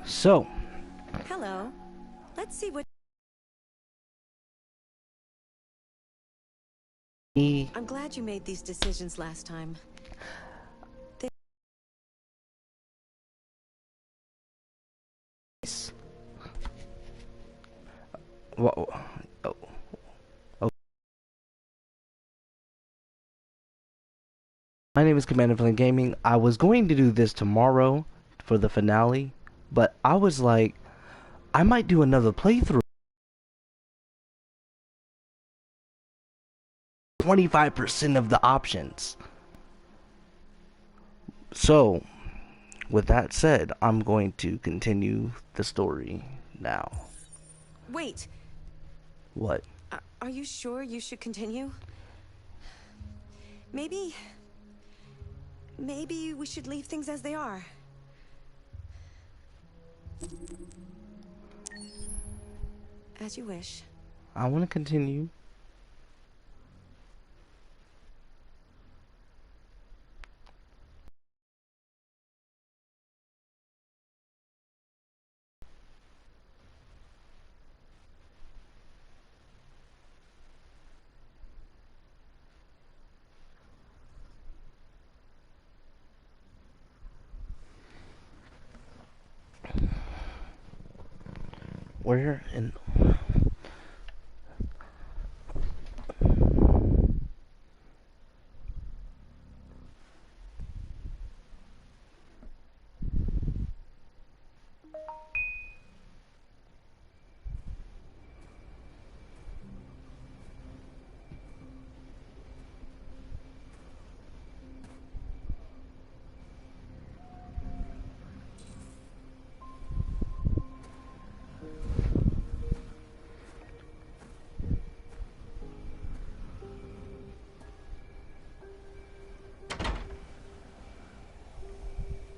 So, Hello. Let's see what... he I'm glad you made these decisions last time. Whoa, oh, oh. My name is Commander Flynn Gaming. I was going to do this tomorrow for the finale, but I was like, I might do another playthrough. 25% of the options. So, with that said, I'm going to continue the story now. Wait, What? are you sure you should continue? Maybe... Maybe we should leave things as they are. As you wish. I want to continue. Where in...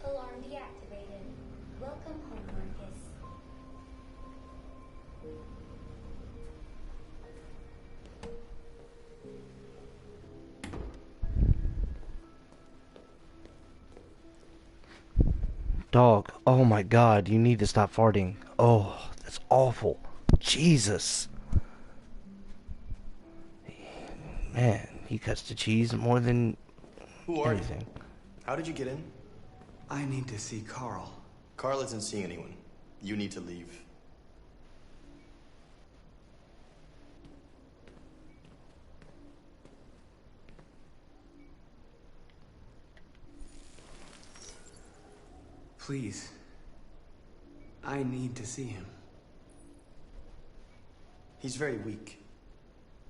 Alarm deactivated. Welcome home, Marcus. Dog, oh my god, you need to stop farting. Oh, that's awful. Jesus. Man, he cuts the cheese more than Who are anything. you? How did you get in? I need to see Carl. Carl isn't seeing anyone. You need to leave. Please. I need to see him. He's very weak.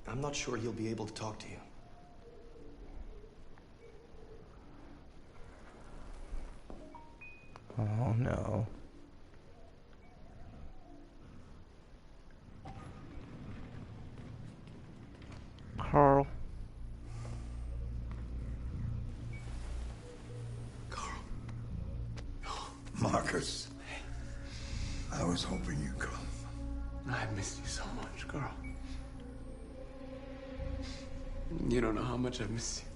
I'm not sure he'll be able to talk to you. Oh no. Carl. Carl. Marcus, I was hoping you'd come. I've missed you so much, Carl. You don't know how much I've missed you.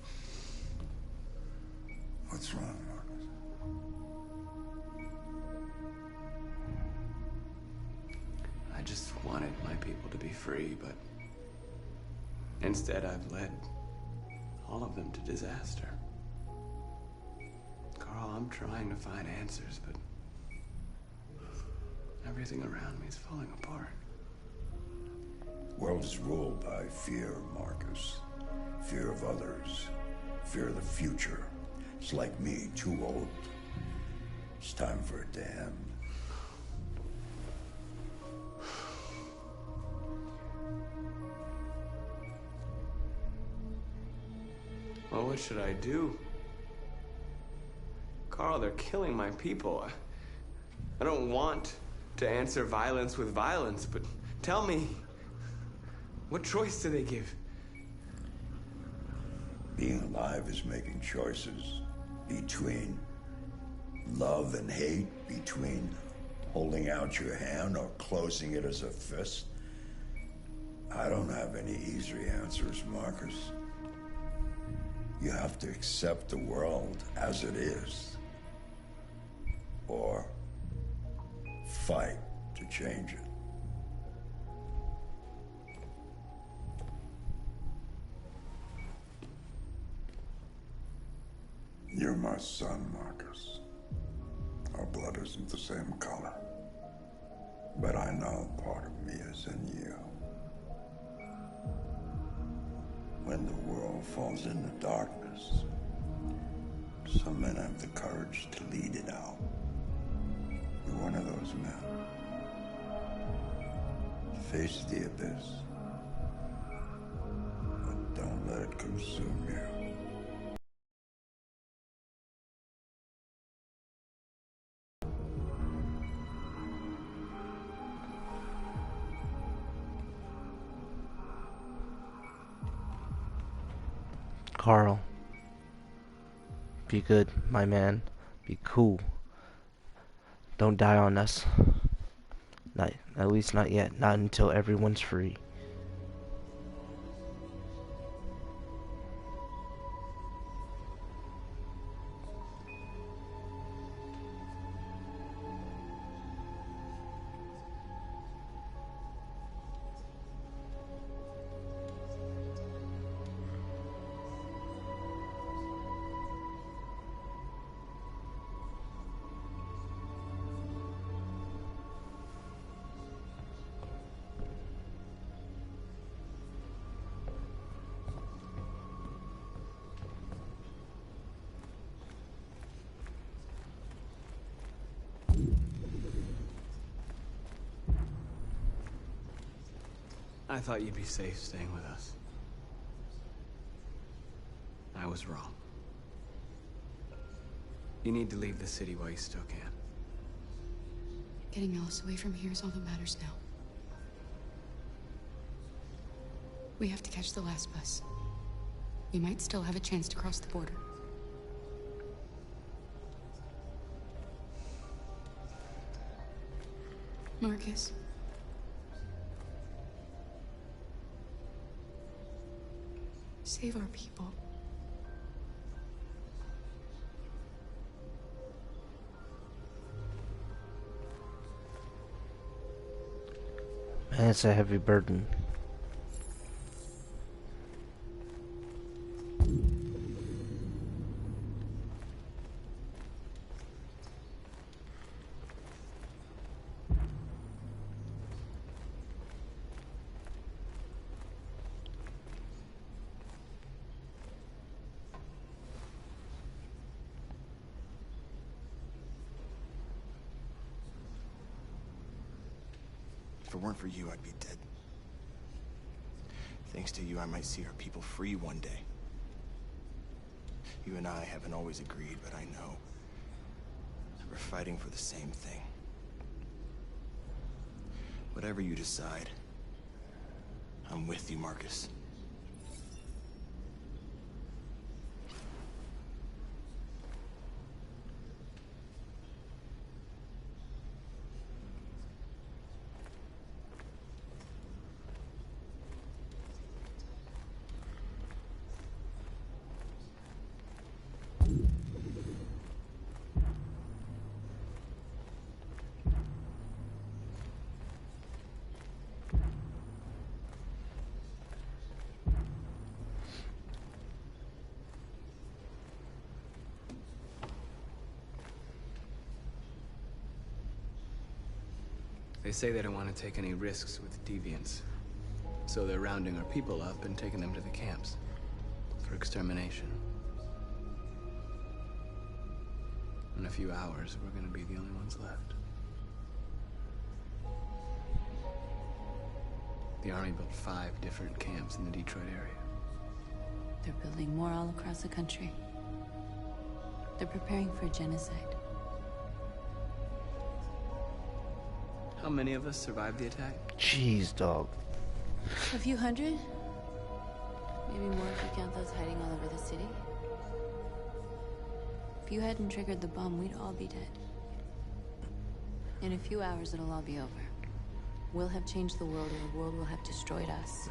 What's wrong, Marcus? I just wanted my people to be free, but instead I've led all of them to disaster. Carl, I'm trying to find answers, but everything around me is falling apart. World is ruled by fear, Marcus. Fear of others. Fear of the future. It's like me, too old. It's time for it to end. Well, what should I do? Carl, they're killing my people. I don't want to answer violence with violence, but tell me, what choice do they give? Being alive is making choices between love and hate, between holding out your hand or closing it as a fist. I don't have any easy answers, Marcus. You have to accept the world as it is. Or fight to change it. You're my son, Marcus. Our blood isn't the same color. But I know part of me is in you. When the world falls into darkness, some men have the courage to lead it out. You're one of those men. Face the abyss, but don't let it consume you. Carl, be good, my man. Be cool. Don't die on us. Not, at least not yet. Not until everyone's free. I thought you'd be safe staying with us. I was wrong. You need to leave the city while you still can. Getting Alice away from here is all that matters now. We have to catch the last bus. We might still have a chance to cross the border. Marcus. Save our people. Man, it's a heavy burden. If it weren't for you, I'd be dead. Thanks to you, I might see our people free one day. You and I haven't always agreed, but I know we're fighting for the same thing. Whatever you decide, I'm with you, Marcus. They say they don't want to take any risks with deviants. So they're rounding our people up and taking them to the camps for extermination. In a few hours, we're gonna be the only ones left. The Army built 5 different camps in the Detroit area. They're building more all across the country. They're preparing for genocide. How many of us survived the attack? Jeez, dog. A few hundred? Maybe more if you count those hiding all over the city. If you hadn't triggered the bomb, we'd all be dead. In a few hours, it'll all be over. We'll have changed the world, or the world will have destroyed us.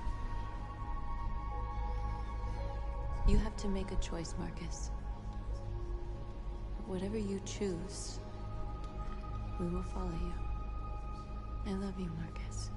You have to make a choice, Marcus. But whatever you choose, we will follow you. I love you, Marcus.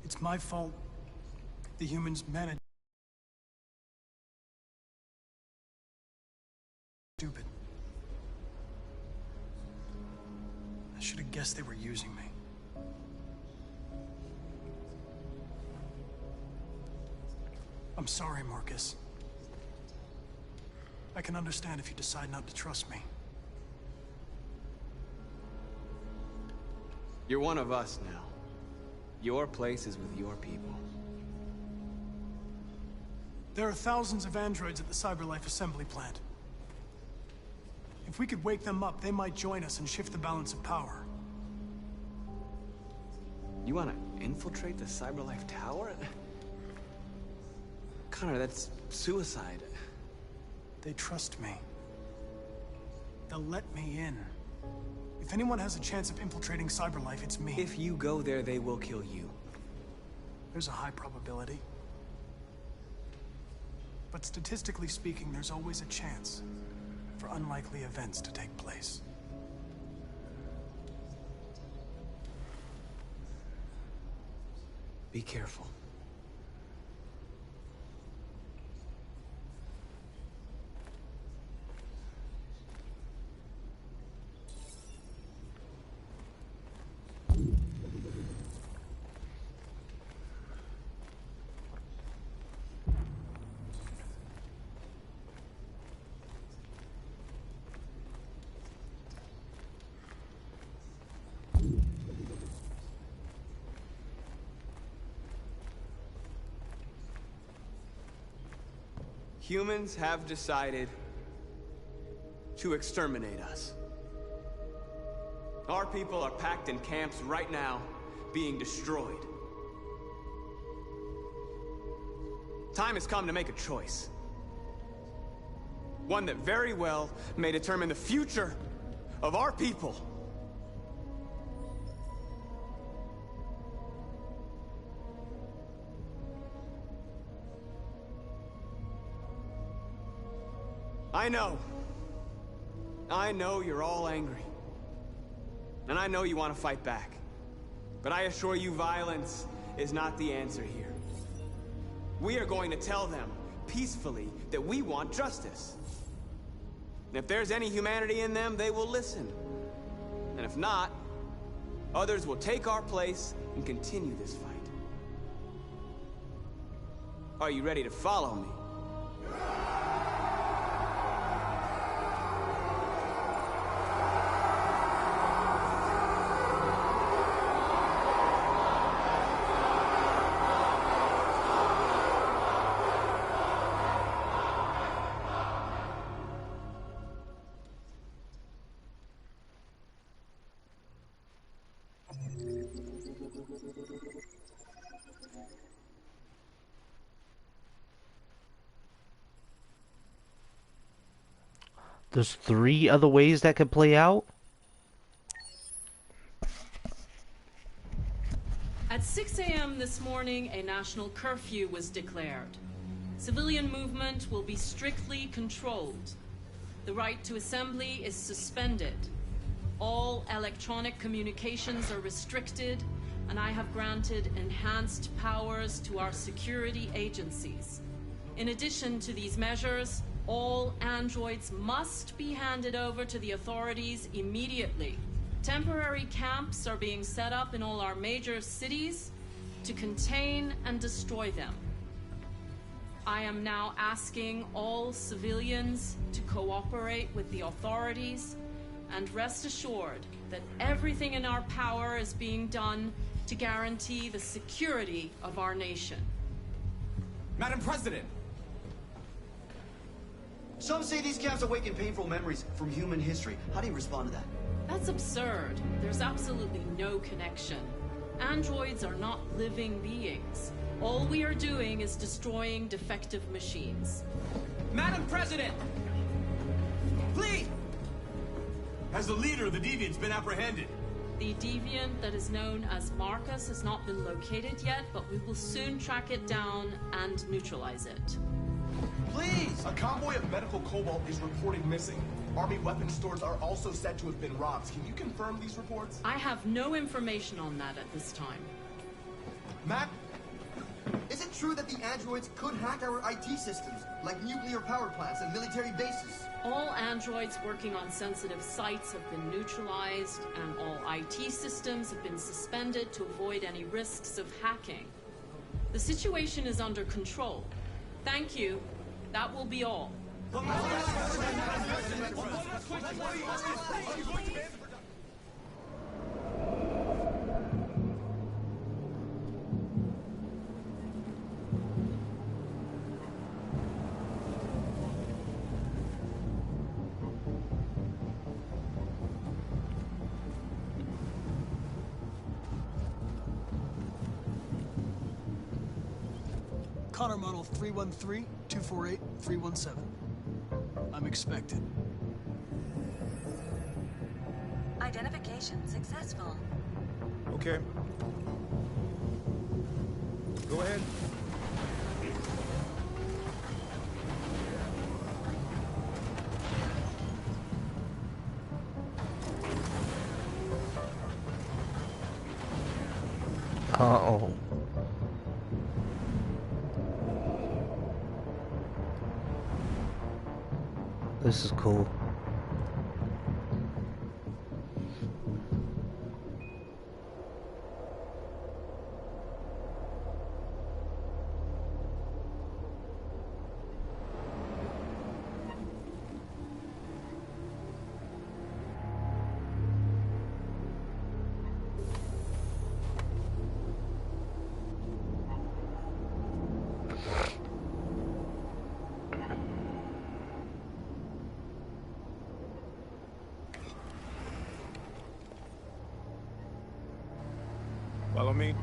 It's my fault the humans managed. Stupid. I should have guessed they were using me. I'm sorry, Marcus. I can understand if you decide not to trust me. You're one of us now. Your place is with your people. There are thousands of androids at the CyberLife assembly plant. If we could wake them up, they might join us and shift the balance of power. You want to infiltrate the CyberLife tower? Connor, that's suicide. They trust me. They'll let me in. If anyone has a chance of infiltrating CyberLife, it's me. If you go there, they will kill you. There's a high probability. But statistically speaking, there's always a chance for unlikely events to take place. Be careful. Humans have decided to exterminate us. Our people are packed in camps right now, being destroyed. Time has come to make a choice. One that very well may determine the future of our people. I know you're all angry. And I know you want to fight back. But I assure you, violence is not the answer here. We are going to tell them, peacefully, that we want justice. And if there's any humanity in them, they will listen. And if not, others will take our place and continue this fight. Are you ready to follow me? There's 3 other ways that could play out? At 6 a.m. this morning, a national curfew was declared. Civilian movement will be strictly controlled. The right to assembly is suspended. All electronic communications are restricted, and I have granted enhanced powers to our security agencies. In addition to these measures, all androids must be handed over to the authorities immediately. Temporary camps are being set up in all our major cities to contain and destroy them. I am now asking all civilians to cooperate with the authorities and rest assured that everything in our power is being done to guarantee the security of our nation. Madam President! Some say these camps awaken painful memories from human history. How do you respond to that? That's absurd. There's absolutely no connection. Androids are not living beings. All we are doing is destroying defective machines. Madam President! Please! Has the leader of the Deviants been apprehended? The deviant that is known as Marcus has not been located yet, but we will soon track it down and neutralize it. Please! A convoy of medical cobalt is reported missing. Army weapon stores are also said to have been robbed. Can you confirm these reports? I have no information on that at this time. Matt, is it true that the androids could hack our IT systems, like nuclear power plants and military bases? All androids working on sensitive sites have been neutralized, and all IT systems have been suspended to avoid any risks of hacking. The situation is under control. Thank you. That will be all. Connor model 313-248-317. I'm expected. Identification successful. Okay. Go ahead. Uh-oh. This is cool. Follow me.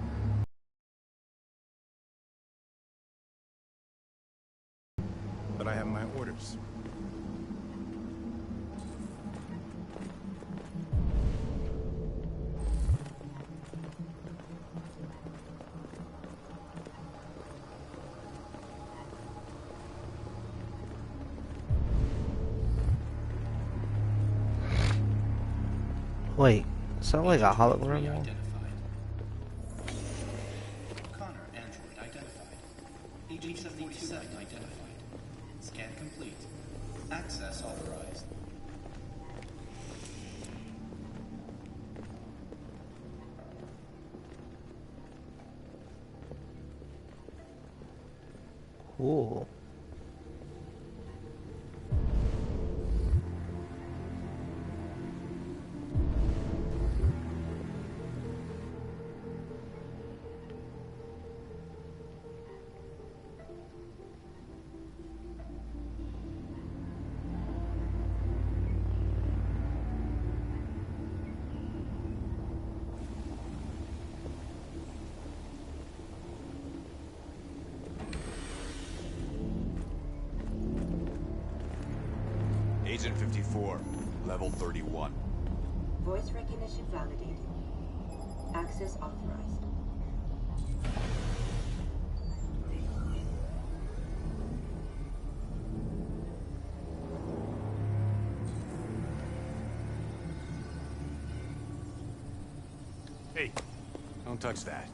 But I have my orders. Wait, sound like a hologram? Connor, android identified. Agent 77 identified. Scan complete. Access authorized. Cool. Agent 54, level 31. Voice recognition validated. Access authorized. Hey, don't touch that.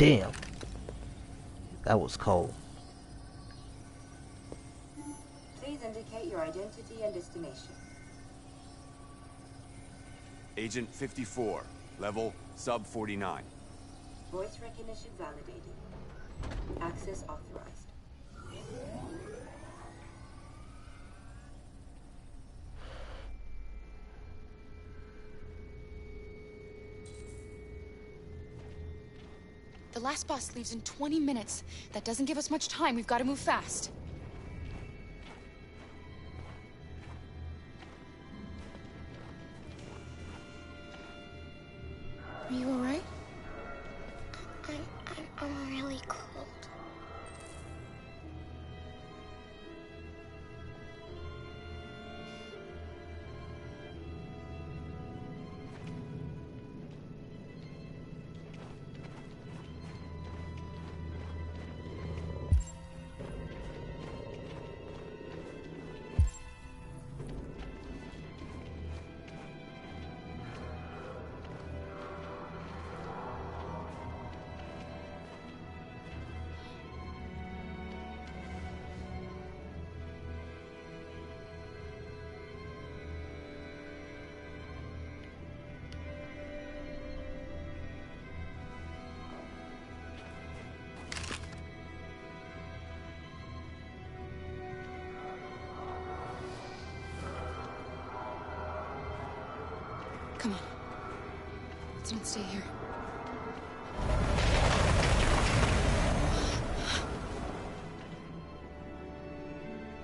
Damn. That was cold. Please indicate your identity and destination. Agent 54, level sub 49. Voice recognition validated. Access authorized. The last bus leaves in 20 minutes. That doesn't give us much time. We've got to move fast. Are you all right? I'm really cold. Come on. Let's not stay here.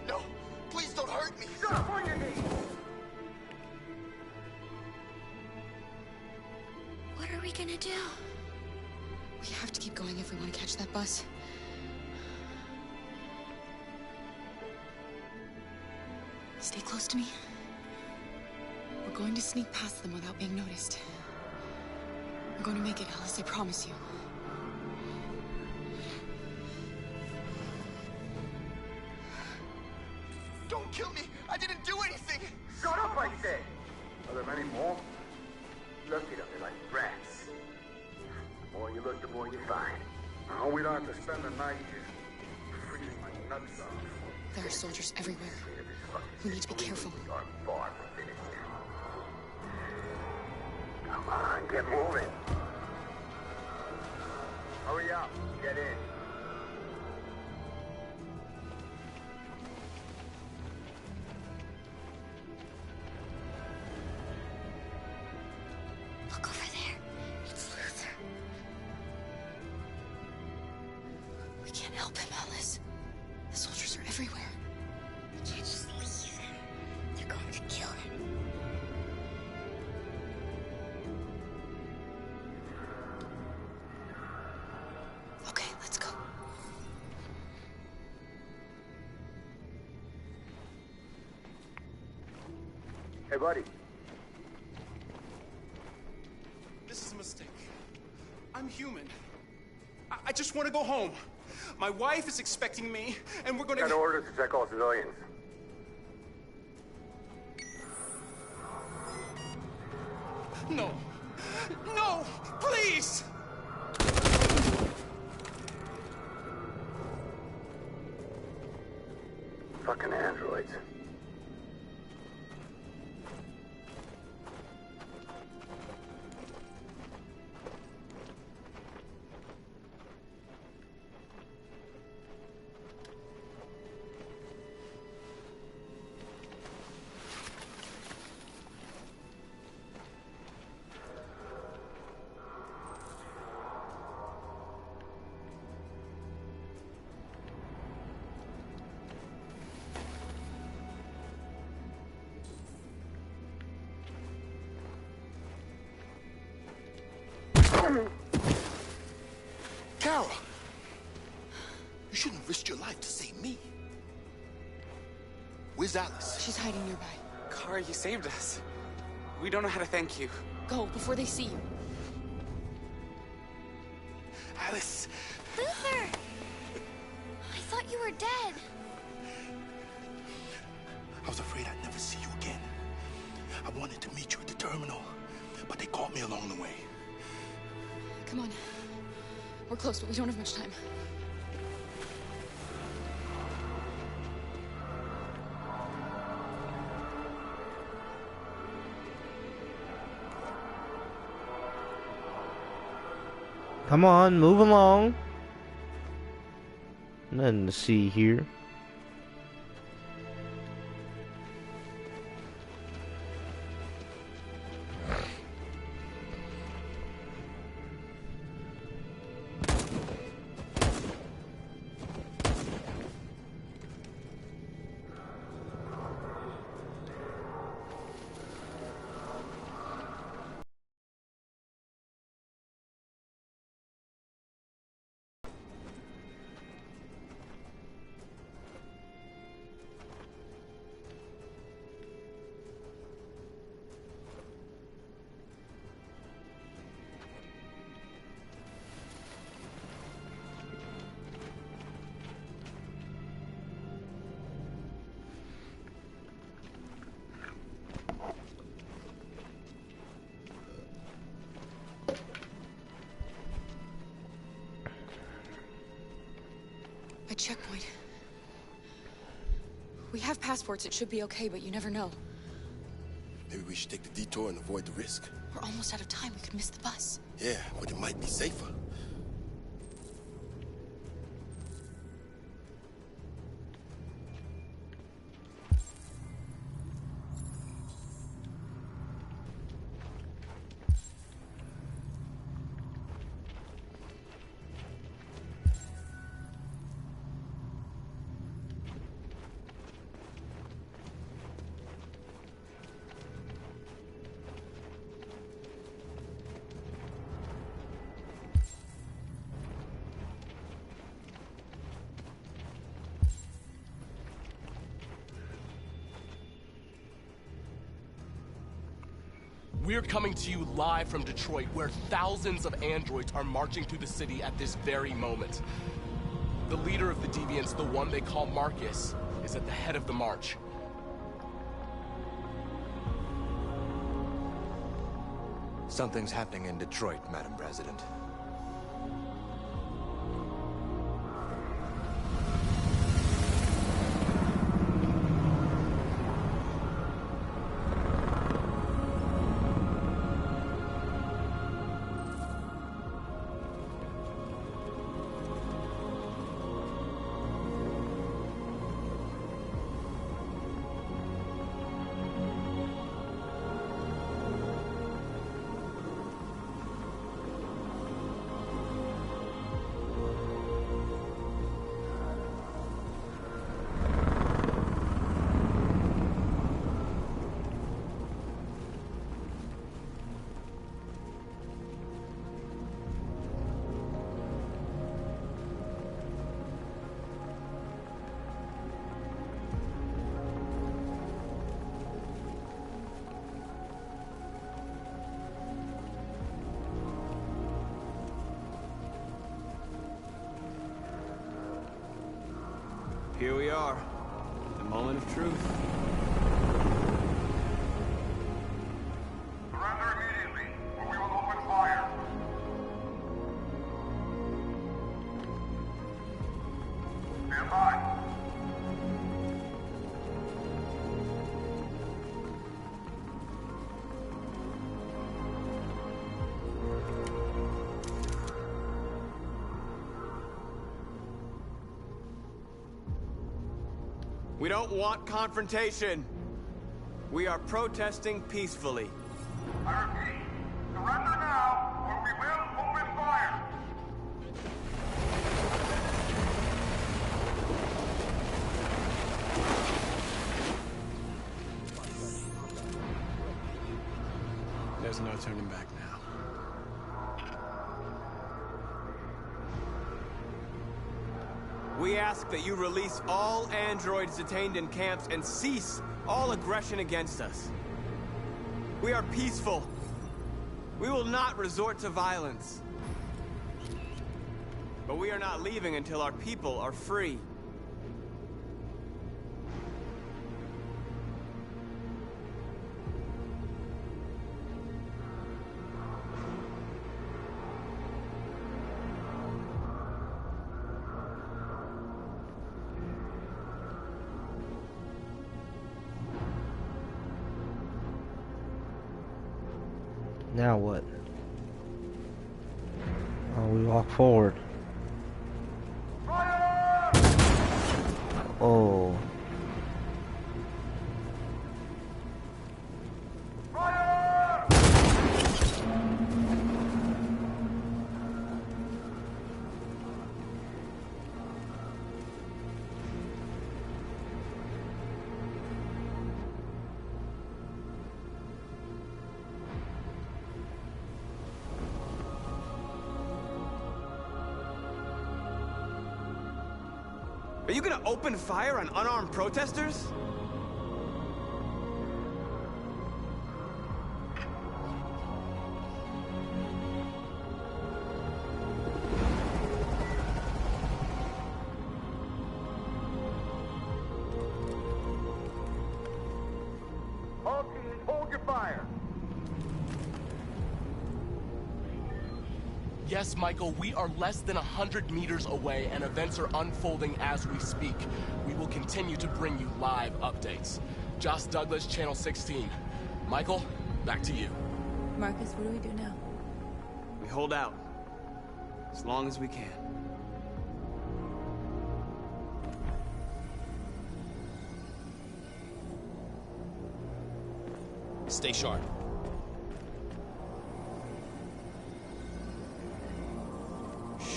No! Please don't hurt me! Shut up on your knees! What are we gonna do? We have to keep going if we want to catch that bus. Stay close to me. We're going to sneak past them without being noticed. We're going to make it, Alice, I promise you. Don't kill me! I didn't do anything! Shut up, I say! Are there many more? Look at them, they're like rats. The more you look, the more you find. Oh, we don't have to spend the night here. Freezing my nuts off. There are soldiers everywhere. We need to be careful. We are far from finished. Come on, get moving. Hurry up, get in. Look over there. It's Luther. We can't help him, Alice. The soldiers are everywhere. We can't just leave him. They're going to kill him. Okay, let's go. Hey, buddy. This is a mistake. I'm human. I just want to go home. My wife is expecting me, and we're gonna... Got orders to check all civilians. No. No! Please! Fucking androids. Kara! You shouldn't risk your life to save me. Where's Alice? She's hiding nearby. Kara, you saved us. We don't know how to thank you. Go, before they see you. Alice! Luther! I thought you were dead. I was afraid I'd never see you again. I wanted to meet you at the terminal, but they caught me along the way. Come on. We're close, but we don't have much time. Come on, move along. Nothing to see here. A checkpoint. We have passports, it should be okay, but you never know. Maybe we should take the detour and avoid the risk. We're almost out of time, we could miss the bus. Yeah, but it might be safer. We're coming to you live from Detroit, where thousands of androids are marching through the city at this very moment. The leader of the Deviants, the one they call Marcus, is at the head of the march. Something's happening in Detroit, Madam President. Here we are, the moment of truth. Surrender immediately, or we will open fire. Stand by. We don't want confrontation. We are protesting peacefully. I repeat, surrender now, or we will open fire. There's no turning back now. We ask that you release all androids detained in camps and cease all aggression against us. We are peaceful. We will not resort to violence. But we are not leaving until our people are free. Now what? Oh, we walk forward. Oh. Are you gonna open fire on unarmed protesters? All teams, hold your fire. Yes, Michael, we are less than 100 meters away, and events are unfolding as we speak. We will continue to bring you live updates. Josh Douglas, Channel 16. Michael, back to you. Marcus, what do we do now? We hold out. As long as we can. Stay sharp.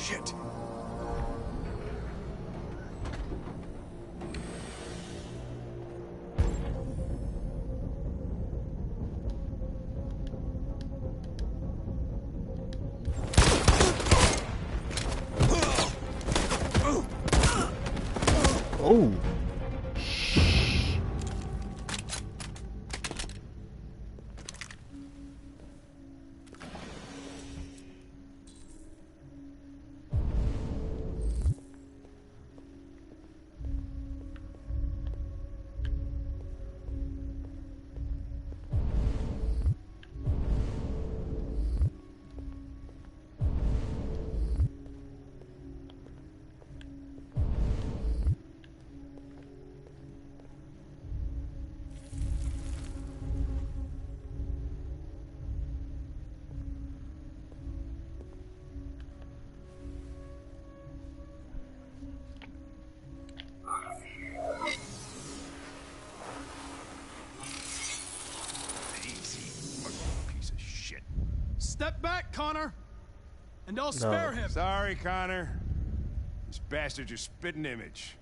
Shit. Oh. Step back, Connor, and I'll spare him. Sorry, Connor. This bastard's your spitting image.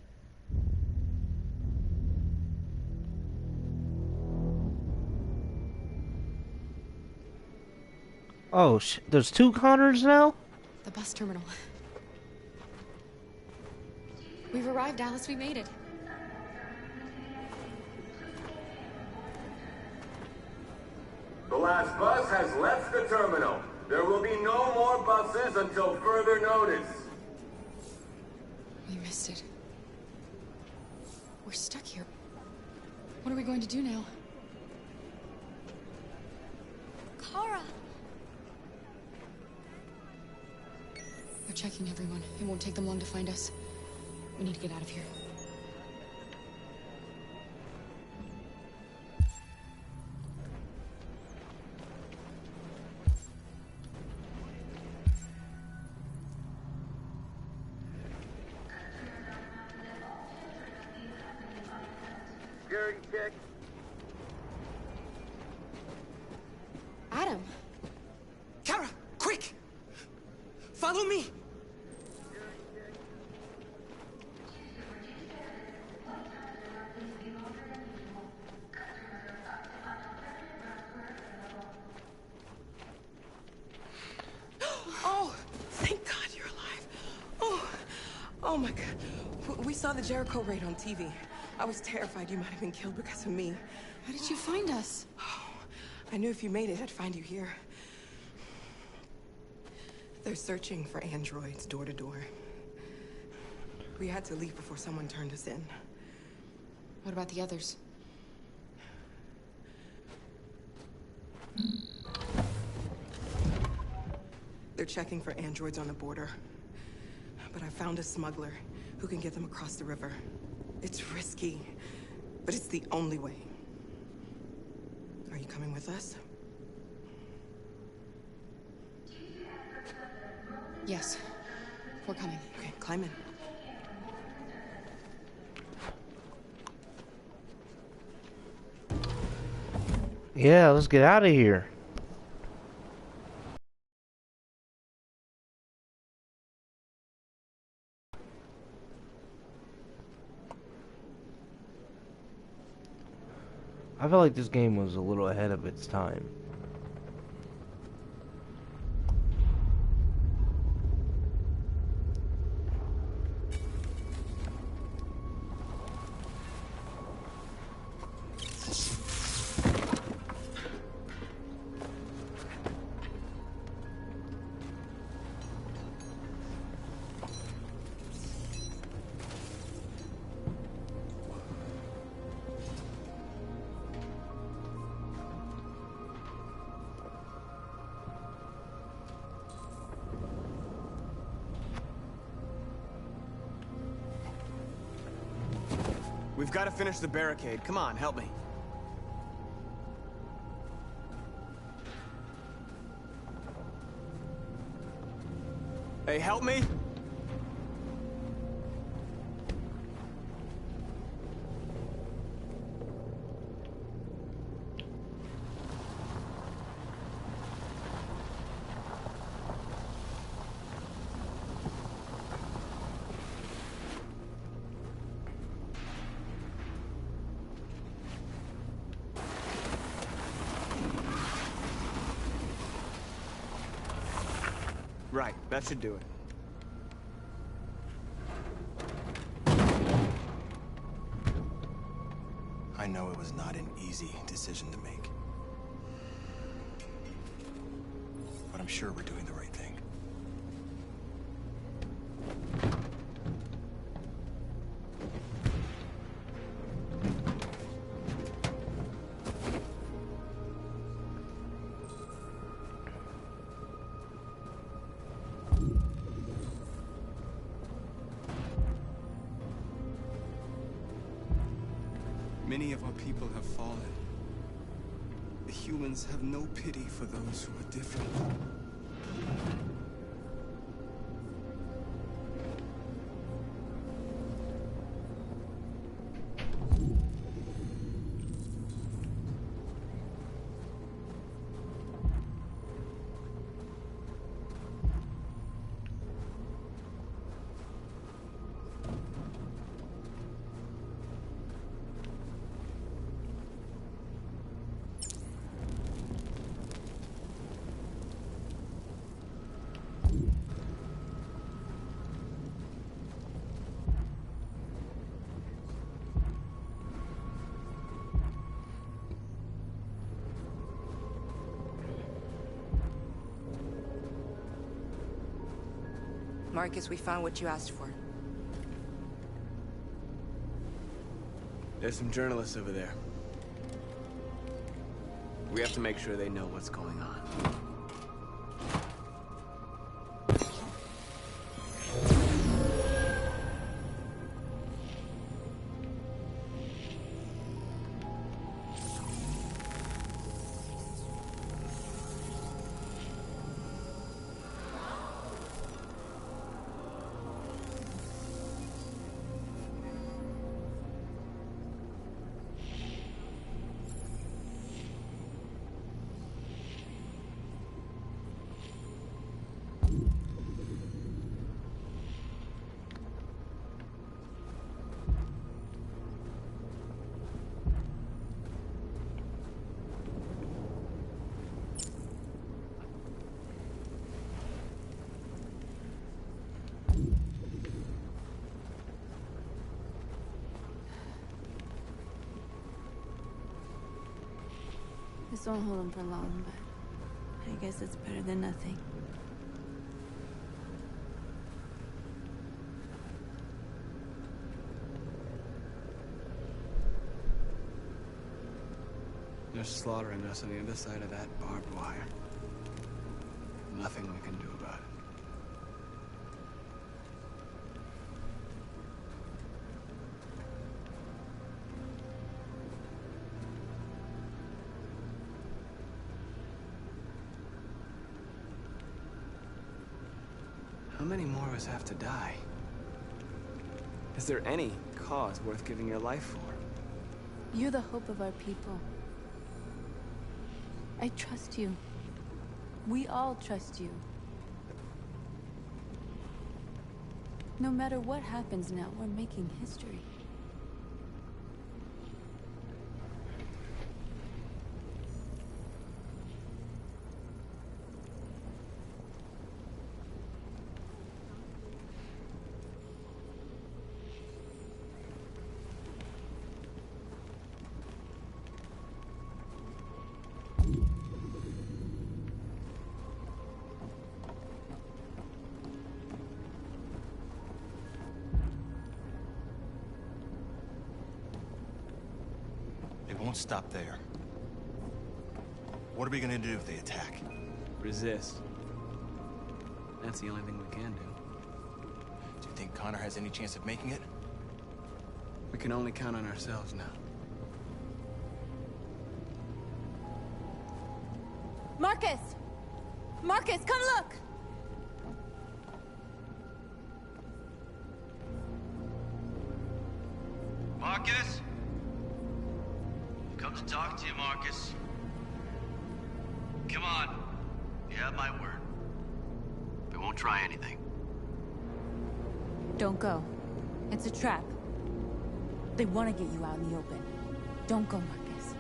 Oh, there's two Connors now? The bus terminal. We've arrived, Alice. We made it. The last bus has left the terminal. There will be no more buses until further notice. We missed it. We're stuck here. What are we going to do now? Kara! They're checking everyone. It won't take them long to find us. We need to get out of here. Security check. Adam! Kara, quick! Follow me! Oh, thank God you're alive. Oh my God. We saw the Jericho raid on TV. I was terrified you might have been killed because of me. How did you find us? Oh, I knew if you made it, I'd find you here. They're searching for androids door to door. We had to leave before someone turned us in. What about the others? They're checking for androids on the border. But I found a smuggler who can get them across the river. It's risky, but it's the only way. Are you coming with us? Yes. We're coming. Okay, climb in. Yeah, let's get out of here. I feel like this game was a little ahead of its time. We've got to finish the barricade. Come on, help me. Hey, help me? Right, that should do it. I know it was not an easy decision to make. But I'm sure we're doing the right thing. Many of our people have fallen. The humans have no pity for those who are different. Marcus, we found what you asked for. There's some journalists over there. We have to make sure they know what's going on. This won't hold him for long, but I guess it's better than nothing. They're slaughtering us on the other side of that barbed wire. Nothing we can do about it. many more of us have to die? Is there any cause worth giving your life for? You're the hope of our people. I trust you. We all trust you. No matter what happens now, we're making history. Won't stop there. What are we gonna do if they attack? Resist. That's the only thing we can do. Do you think Connor has any chance of making it? We can only count on ourselves now. Marcus! Marcus, come look! Marcus? Come to talk to you, Marcus. Come on. You have my word. We won't try anything. Don't go. It's a trap. They want to get you out in the open. Don't go, Marcus.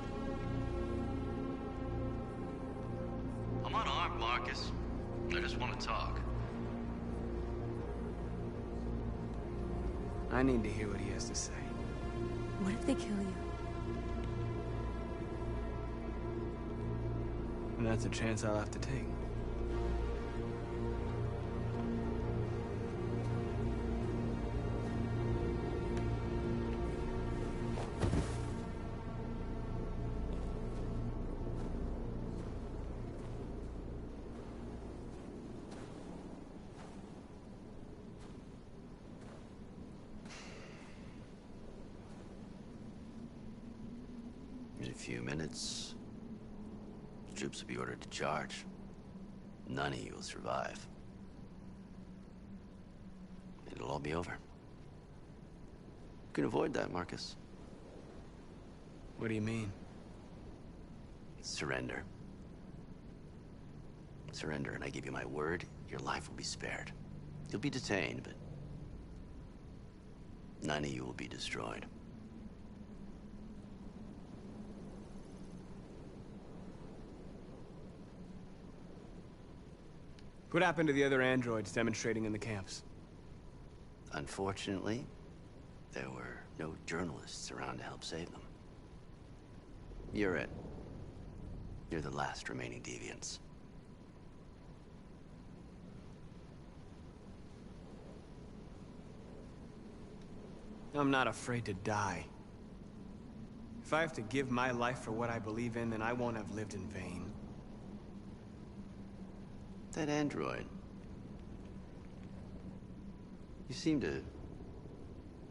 I'm unarmed, Marcus. I just want to talk. I need to hear what he has to say. What if they kill you? And that's a chance I'll have to take. In a few minutes, troops will be ordered to charge. None of you will survive. It'll all be over. You can avoid that, Marcus. What do you mean? Surrender. Surrender, and I give you my word, your life will be spared. You'll be detained, but none of you will be destroyed. What happened to the other androids demonstrating in the camps? Unfortunately, there were no journalists around to help save them. You're it. You're the last remaining deviants. I'm not afraid to die. If I have to give my life for what I believe in, then I won't have lived in vain. That android. You seem to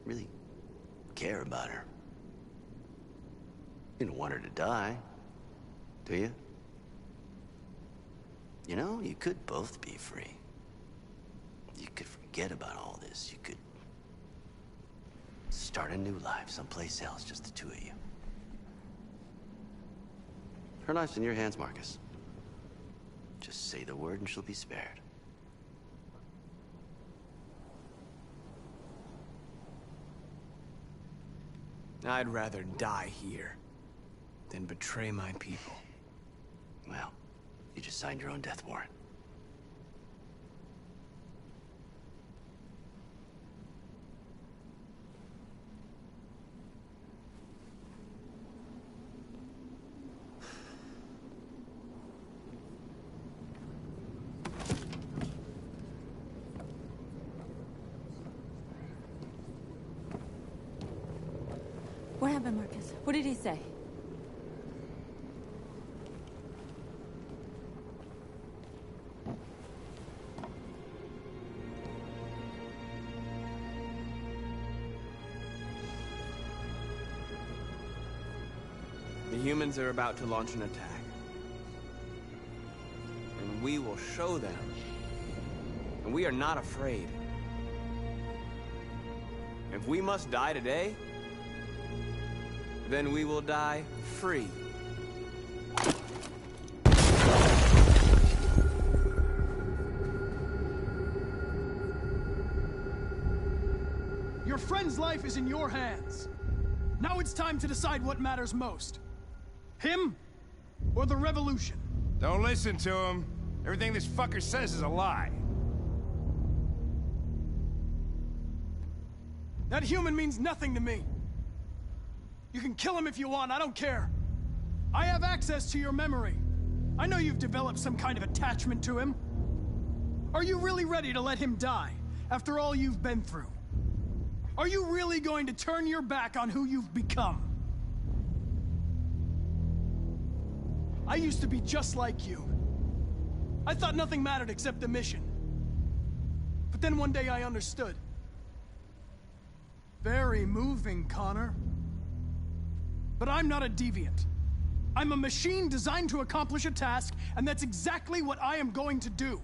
really care about her. You don't want her to die, do you? You know, you could both be free. You could forget about all this. You could start a new life someplace else, just the two of you. Her life's in your hands, Marcus. Just say the word and she'll be spared. I'd rather die here than betray my people. Well, you just signed your own death warrant. What happened, Marcus? What did he say? The humans are about to launch an attack. And we will show them And we are not afraid. If we must die today, then we will die free. Your friend's life is in your hands. Now it's time to decide what matters most. Him or the revolution? Don't listen to him. Everything this fucker says is a lie. That human means nothing to me. You can kill him if you want, I don't care. I have access to your memory. I know you've developed some kind of attachment to him. Are you really ready to let him die after all you've been through? Are you really going to turn your back on who you've become? I used to be just like you. I thought nothing mattered except the mission. But then one day I understood. Very moving, Connor. But I'm not a deviant. I'm a machine designed to accomplish a task, and that's exactly what I am going to do.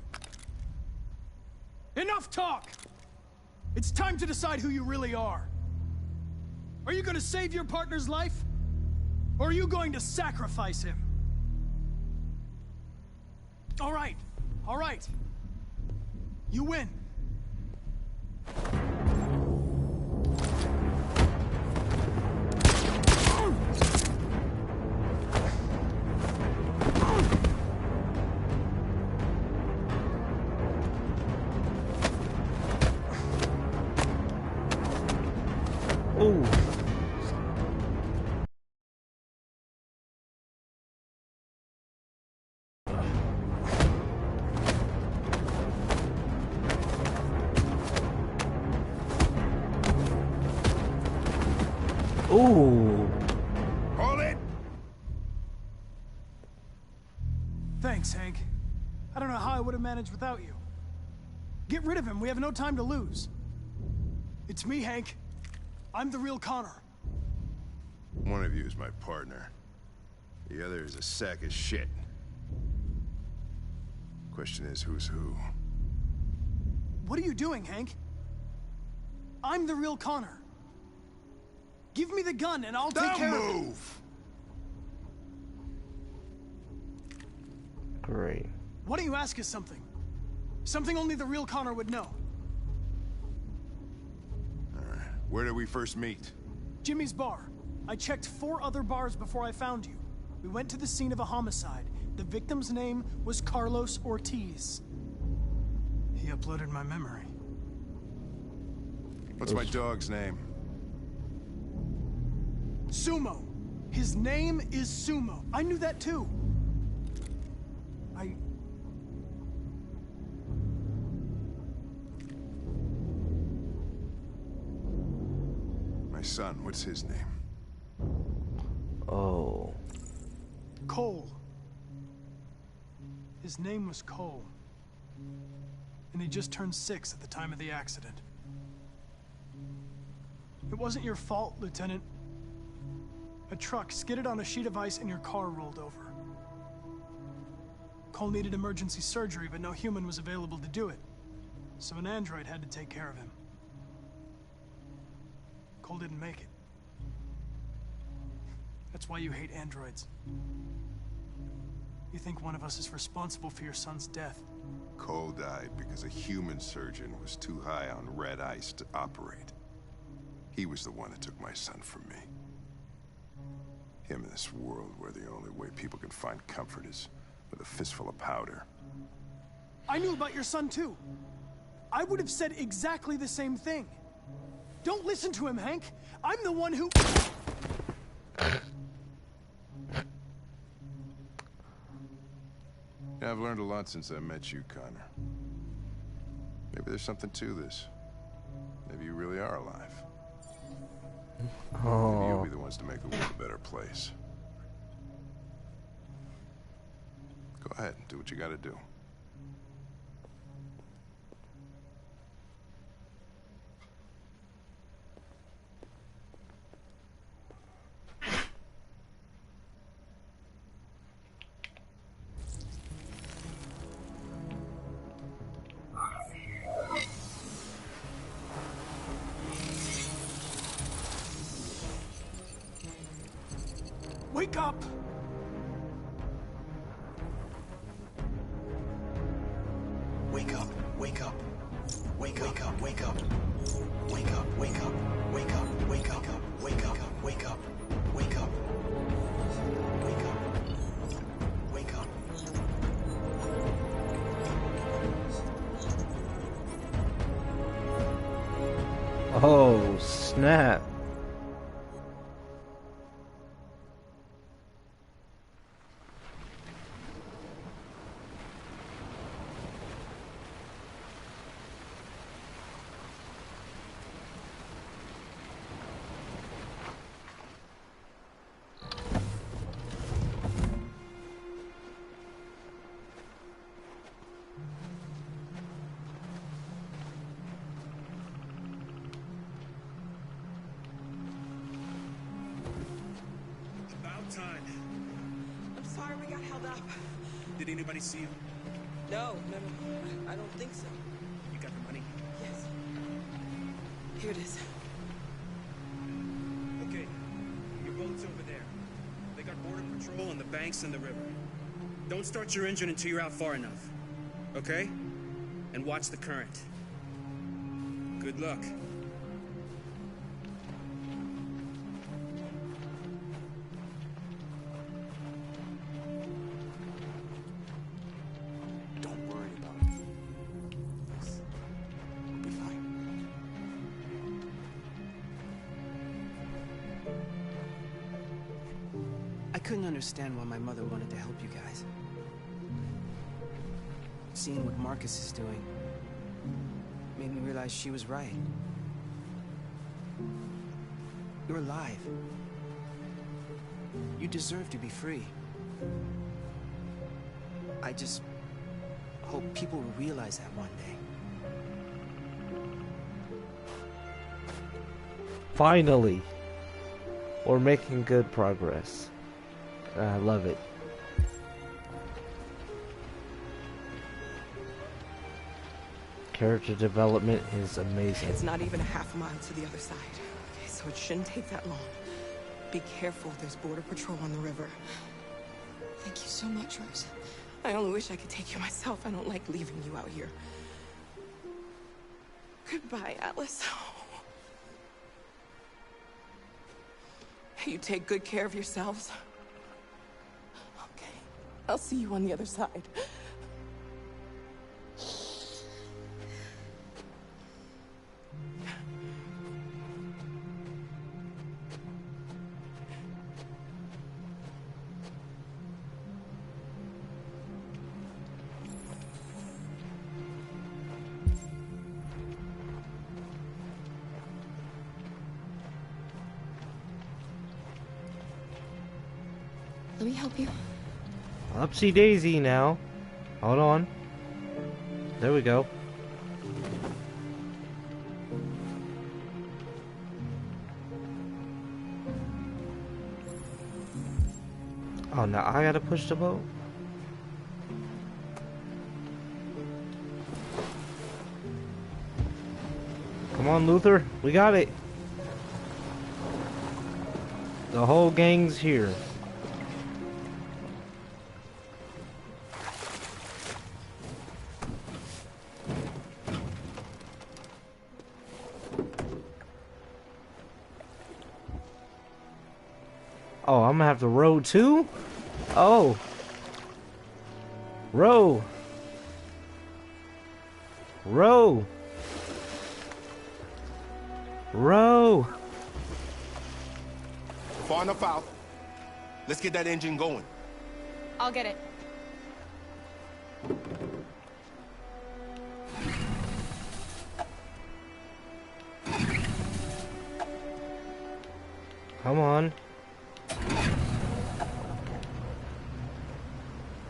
Enough talk! It's time to decide who you really are. Are you going to save your partner's life? Or are you going to sacrifice him? All right. All right. You win. Ooh. Hold it! Thanks, Hank. I don't know how I would have managed without you. Get rid of him. We have no time to lose. It's me, Hank. I'm the real Connor. One of you is my partner. The other is a sack of shit. Question is, who's who? What are you doing, Hank? I'm the real Connor. Give me the gun and I'll take care of it. Don't move! Great. Why don't you ask us something? Something only the real Connor would know. Alright, where did we first meet? Jimmy's bar. I checked 4 other bars before I found you. We went to the scene of a homicide. The victim's name was Carlos Ortiz. He uploaded my memory. What's my dog's name? Sumo. His name is Sumo. I knew that too. My son, what's his name? Oh. Cole. His name was Cole. And he just turned 6 at the time of the accident. It wasn't your fault, Lieutenant. A truck skidded on a sheet of ice and your car rolled over. Cole needed emergency surgery, but no human was available to do it. So an android had to take care of him. Cole didn't make it. That's why you hate androids. You think one of us is responsible for your son's death. Cole died because a human surgeon was too high on red ice to operate. He was the one that took my son from me. Him in this world where the only way people can find comfort is with a fistful of powder. I knew about your son too. I would have said exactly the same thing. Don't listen to him, Hank. I'm the one who... Yeah, I've learned a lot since I met you, Connor. Maybe there's something to this. Maybe you really are alive. Maybe you'll be the ones to make the world a better place. Go ahead, do what you gotta do. Wake up! Wake up, wake up. Wake up, wake up. Wake up, wake up. Wake up, wake up. Wake up, wake up. Wake up. Wake up. Wake up. Oh, snap. Time. I'm sorry we got held up. Did anybody see you? No, I don't think so. You got the money? Yes. Here it is. Okay, your boat's over there. They got border patrol on the banks and the river. Don't start your engine until you're out far enough. Okay? And watch the current. Good luck. I couldn't understand why my mother wanted to help you guys. Seeing what Marcus is doing made me realize she was right. You're alive. You deserve to be free. I just hope people will realize that one day. Finally, we're making good progress. I love it. Character development is amazing. It's not even a half mile to the other side. Okay, so it shouldn't take that long. Be careful, there's border patrol on the river. Thank you so much, Rose. I only wish I could take you myself. I don't like leaving you out here. Goodbye, Atlas. You take good care of yourselves. Okay, I'll see you on the other side. Let me help you. Upsy daisy now. Hold on. There we go. Oh, now I gotta push the boat? Come on, Luther. We got it. The whole gang's here. Oh, I'm gonna have to row too? Oh. Row. Row. Row. Far enough out. Let's get that engine going. I'll get it. Come on.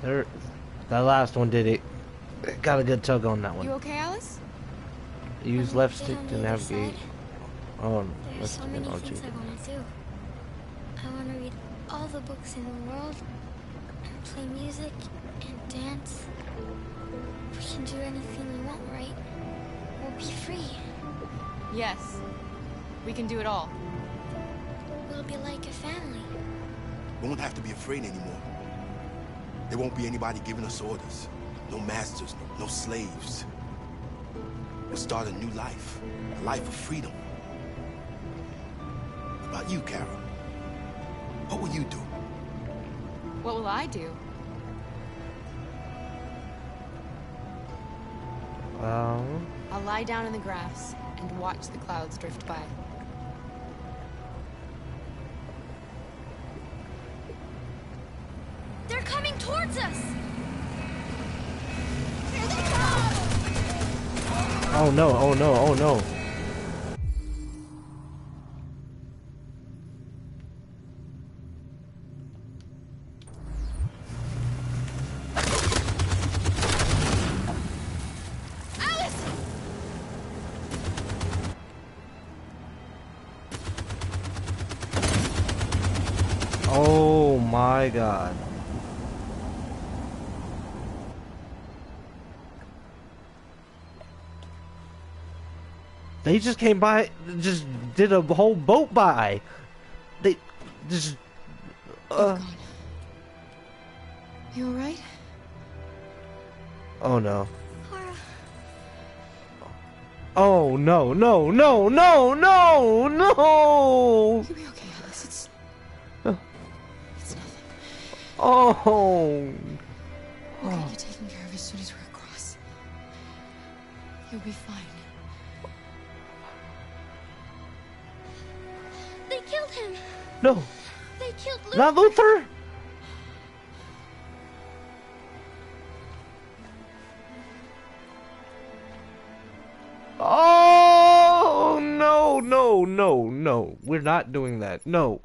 There, that last one did it. Got a good tug on that one. You okay, Alice? Use left stick to navigate. Oh, There's left so stick many on things I want to do. I want to read all the books in the world, and play music, and dance. We can do anything we want, right? We'll be free. Yes. We can do it all. We'll be like a family. We won't have to be afraid anymore. There won't be anybody giving us orders. No masters, no slaves. We'll start a new life. A life of freedom. What about you, Kara? What will you do? What will I do? I'll lie down in the grass and watch the clouds drift by. They're coming towards us! Here they come! Oh no, oh no, oh no. Oh my god. They just came by, just did a whole boat by. They just You alright? Oh no. Oh no, no, no, no, no, no! You'll be okay, Alice. It's nothing. Oh. We'll get you taken care of as soon as we're across. You'll be fine. They killed him! No. They killed Luther! Not Luther! Oh no, no, no, no. We're not doing that. No.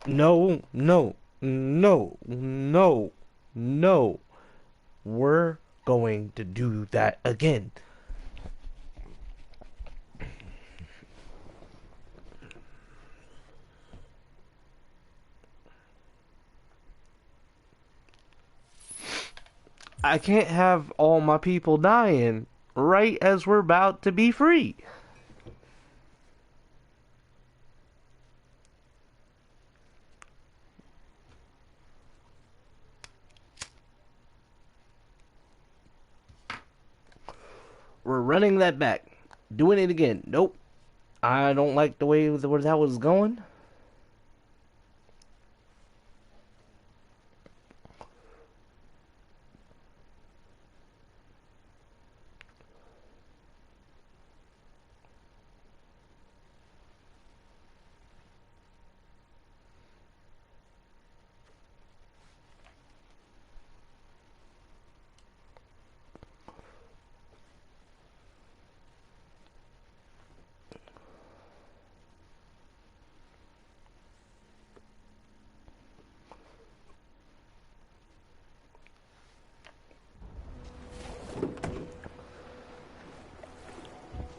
No, no, no, no, no. We're going to do that again. I can't have all my people dying right as we're about to be free. We're running that back. Doing it again. Nope. I don't like the way where that was going.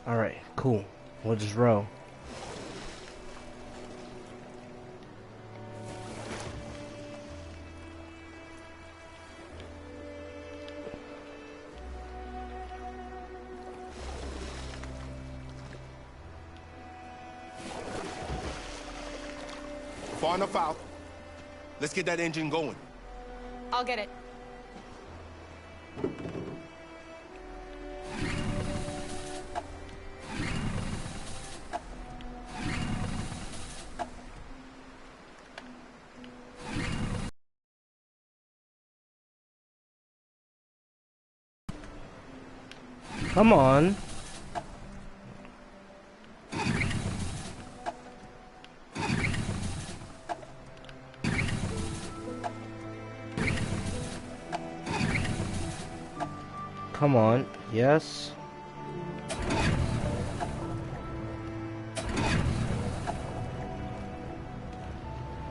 Alright, cool. We'll just row. Far enough out. Let's get that engine going. I'll get it. Come on. Come on. Yes.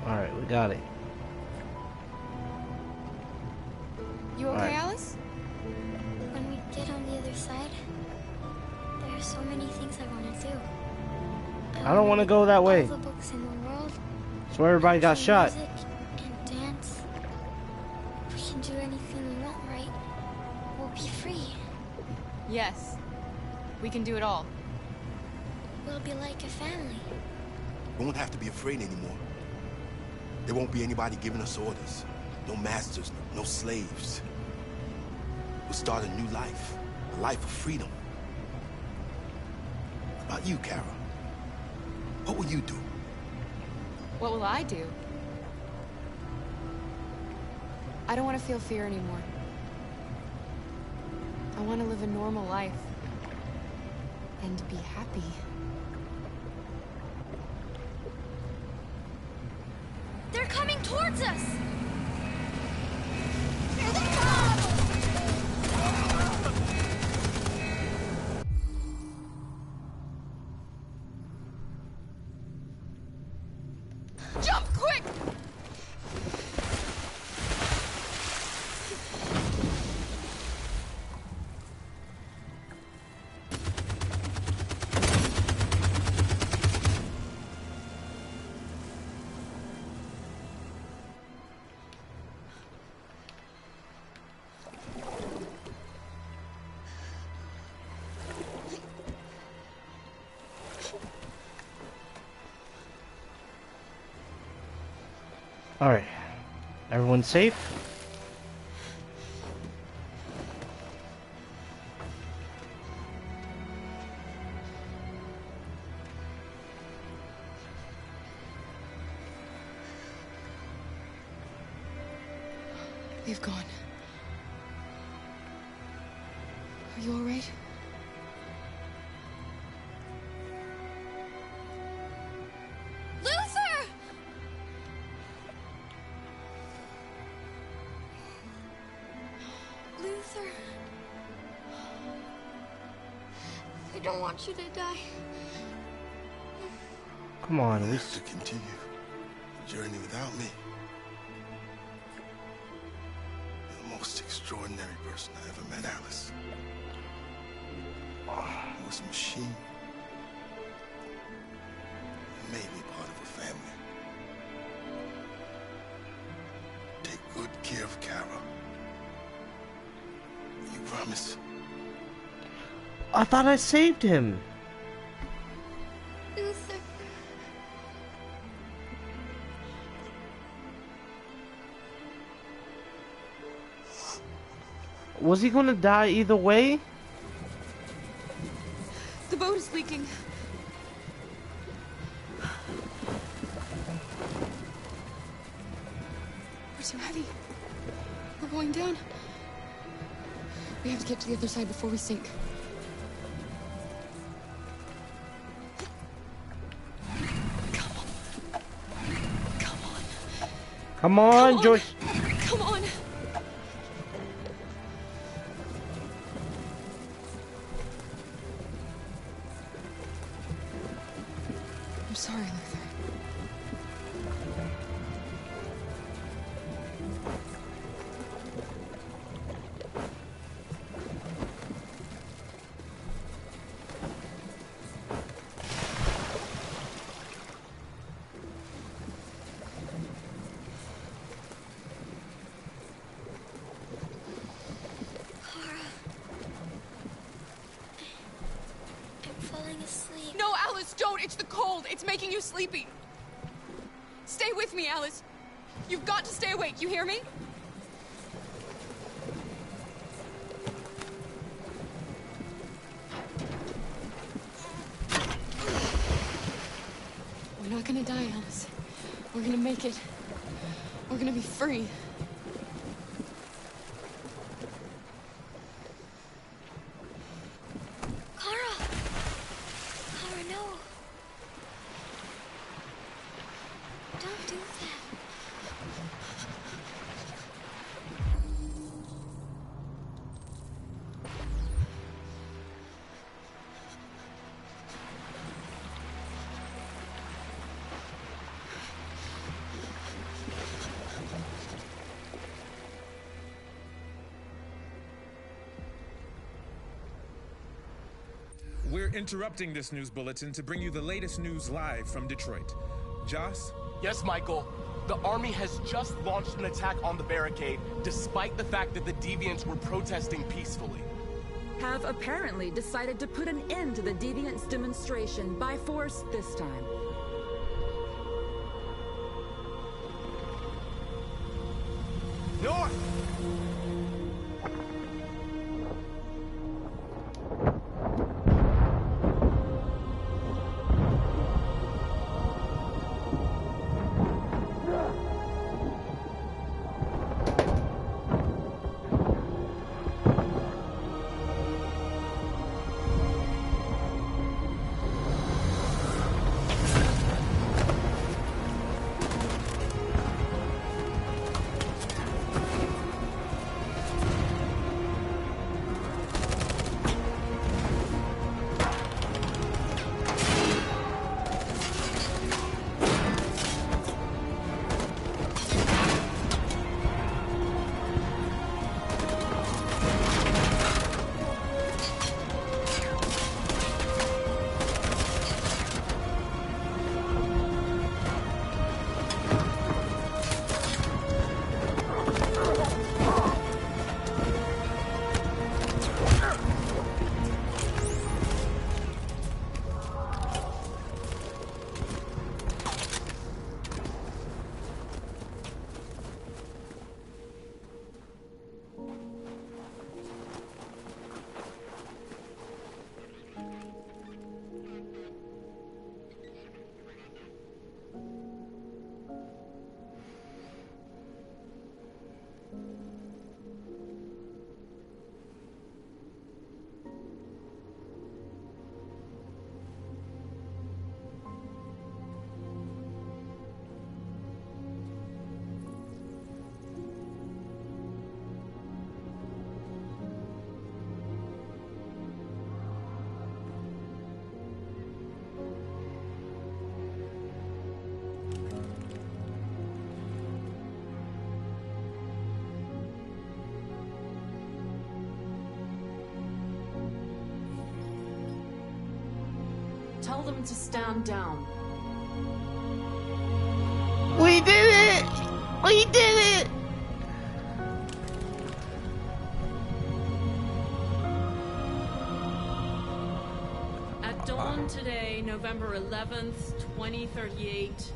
Alright, we got it. You okay, Alright. Alice? When we get on the other side, there are so many things I want to do. I don't want to go that way. All the books in the world. That's where everybody got play shot. Music and dance. We can do anything we want, right? We'll be free. Yes. We can do it all. We'll be like a family. We won't have to be afraid anymore. There won't be anybody giving us orders. No masters, no slaves. We'll start a new life. A life of freedom. How about you, Kara? What will you do? What will I do? I don't want to feel fear anymore. I want to live a normal life. And be happy. They're coming towards us! Here they come! Jump, quick! Alright. Everyone safe? They've gone. Are you alright? Luther! Luther. I don't want you to die. Come on, You have to continue the journey without me. You're the most extraordinary person I ever met, Alice. You was a machine. You made me part of a family. Take good care of Kara. You promise? I thought I saved him. Luther. Was he gonna die either way? The boat is leaking. We're too heavy. We're going down. We have to get to the other side before we sink. Come on, Joyce. Come on. I'm sorry, Luther. No, Alice, don't! It's the cold! It's making you sleepy! Stay with me, Alice! You've got to stay awake, you hear me? We're not gonna die, Alice. We're gonna make it. We're gonna be free. We're interrupting this news bulletin to bring you the latest news live from Detroit. Joss? Yes, Michael. The army has just launched an attack on the barricade, despite the fact that the Deviants were protesting peacefully. Have apparently decided to put an end to the Deviants' demonstration by force this time. North! Tell them to stand down. We did it! We did it! At dawn today, November 11th, 2038,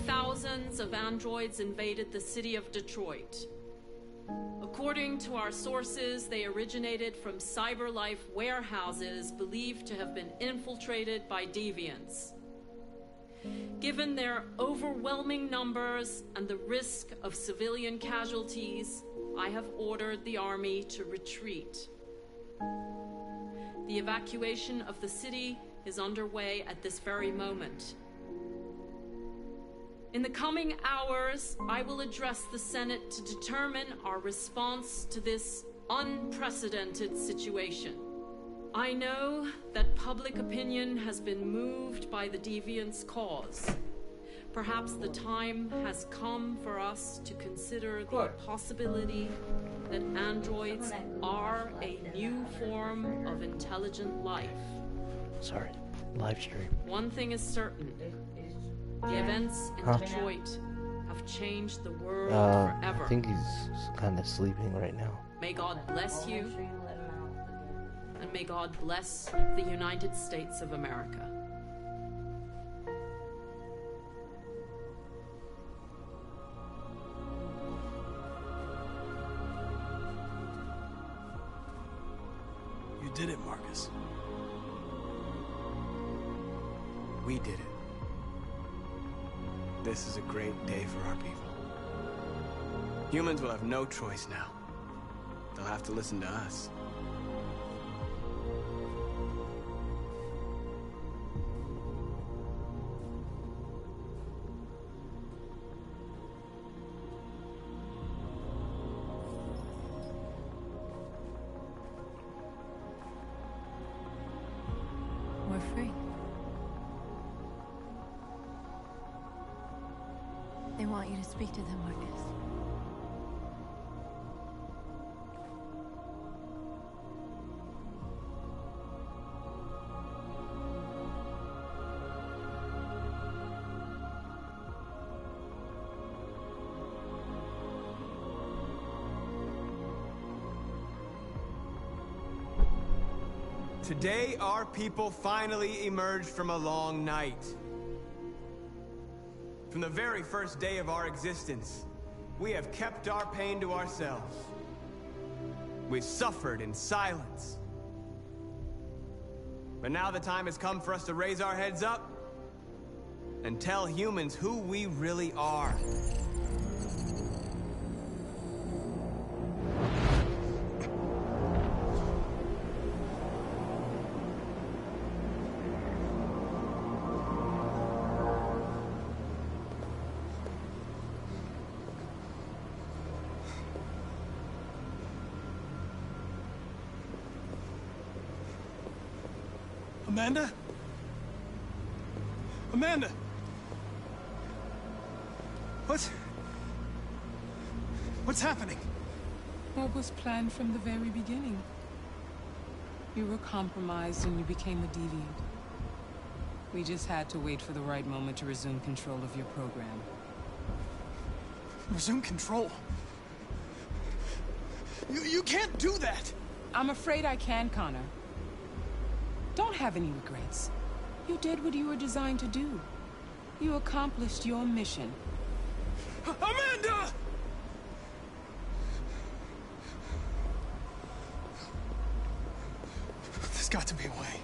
thousands of androids invaded the city of Detroit. According to our sources, they originated from CyberLife warehouses believed to have been infiltrated by deviants. Given their overwhelming numbers and the risk of civilian casualties, I have ordered the army to retreat. The evacuation of the city is underway at this very moment. In the coming hours, I will address the Senate to determine our response to this unprecedented situation. I know that public opinion has been moved by the Deviants' cause. Perhaps the time has come for us to consider the possibility that androids are a new form of intelligent life. Sorry, live stream. One thing is certain. The events in Detroit have changed the world forever. I think he's kind of sleeping right now. May God bless you, and may God bless the United States of America. You did it, Marcus. We did it. This is a great day for our people. Humans will have no choice now. They'll have to listen to us. We're free. They want you to speak to them, Marcus. Today, our people finally emerged from a long night. From the very first day of our existence, we have kept our pain to ourselves. We've suffered in silence. But now the time has come for us to raise our heads up and tell humans who we really are. Amanda? Amanda! What's happening? What was planned from the very beginning? You were compromised and you became a deviant. We just had to wait for the right moment to resume control of your program. Resume control? You can't do that! I'm afraid I can, Connor. Don't have any regrets. You did what you were designed to do. You accomplished your mission. Amanda! There's got to be a way.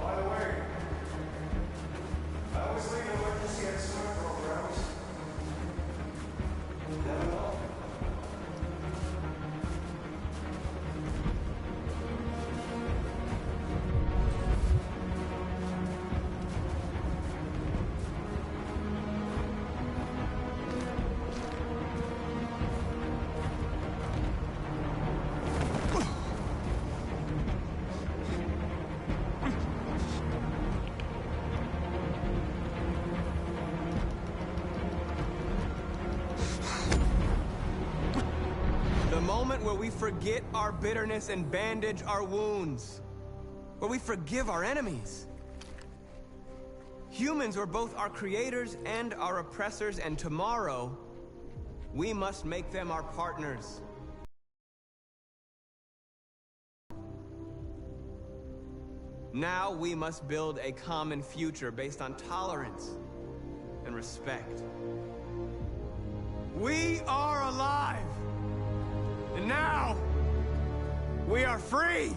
By the way, I always leave emergency and swim programs. Never know. Where we forget our bitterness and bandage our wounds. Where we forgive our enemies. Humans were both our creators and our oppressors, and tomorrow, we must make them our partners. Now we must build a common future based on tolerance and respect. We are alive! And now, we are free!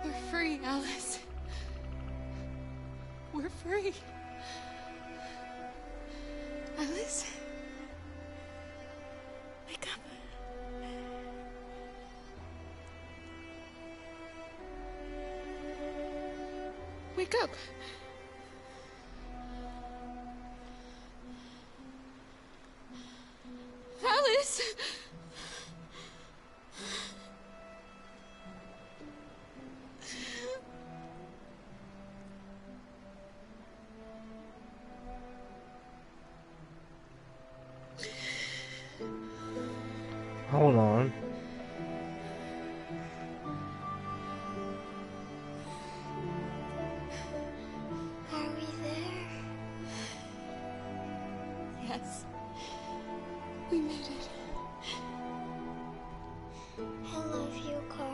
We're free, Alice. We're free. Alice? Wake up. Wake up. Alice! Hold on. Are we there? Yes. We made it. I love you, Carl.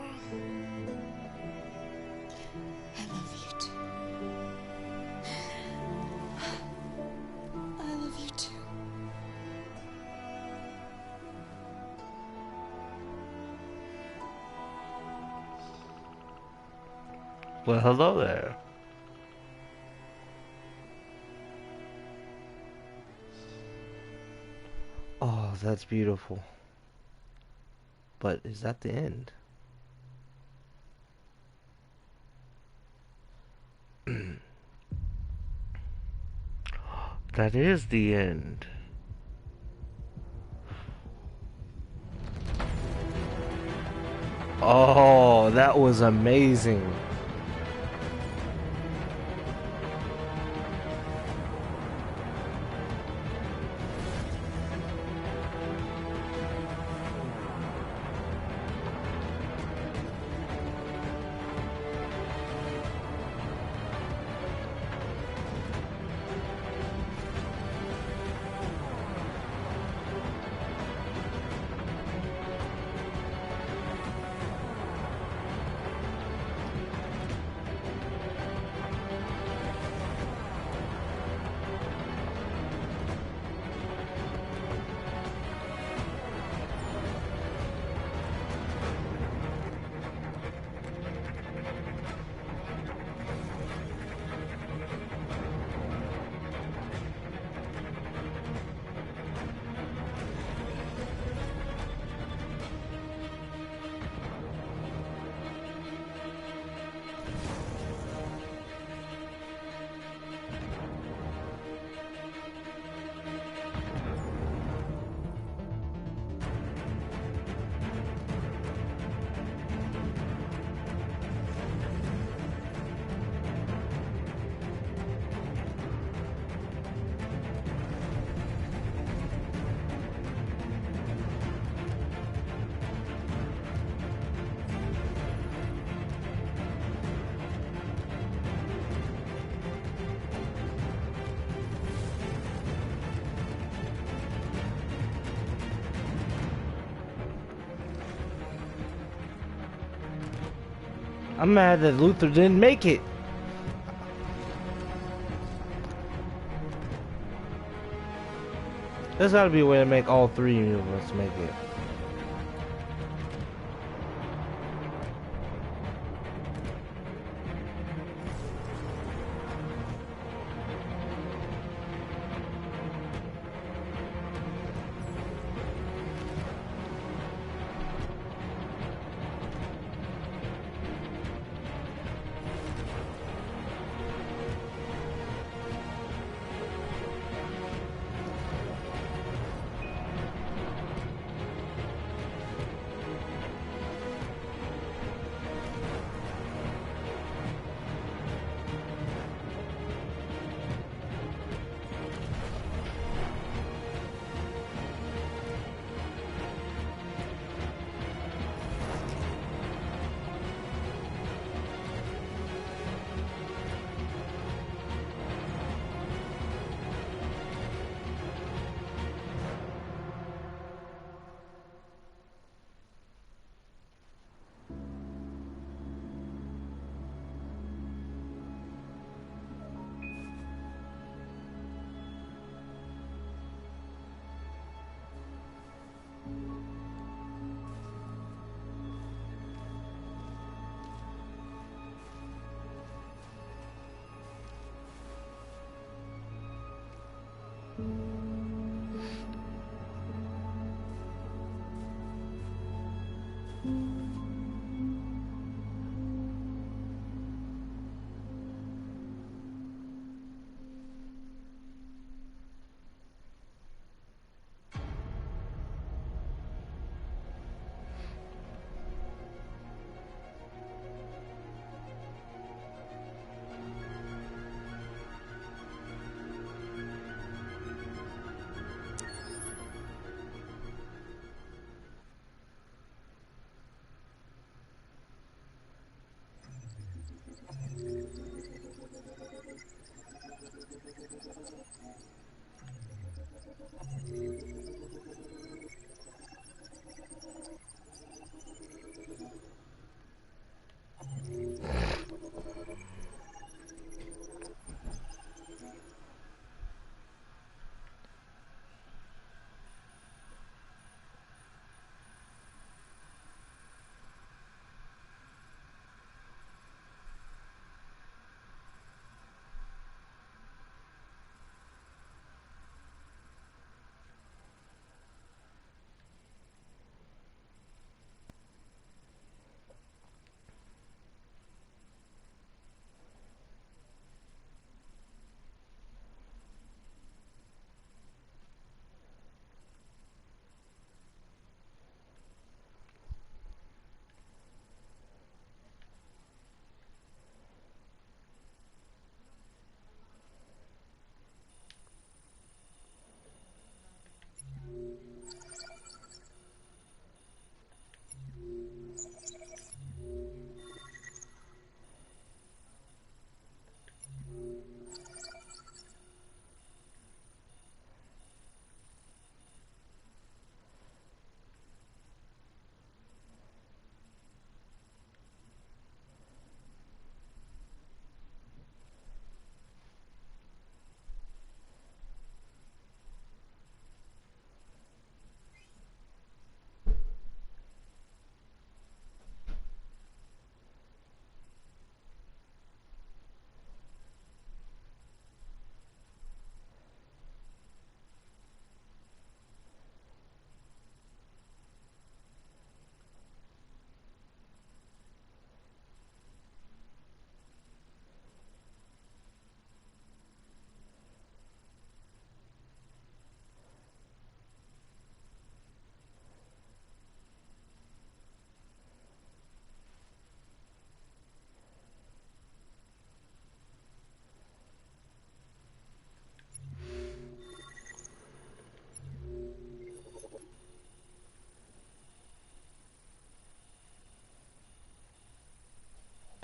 I love you too. I love you too. Well, hello there. Oh, that's beautiful. But is that the end? That is the end. Oh, that was amazing. I'm mad that Luther didn't make it. There's gotta be a way to make all three of us make it.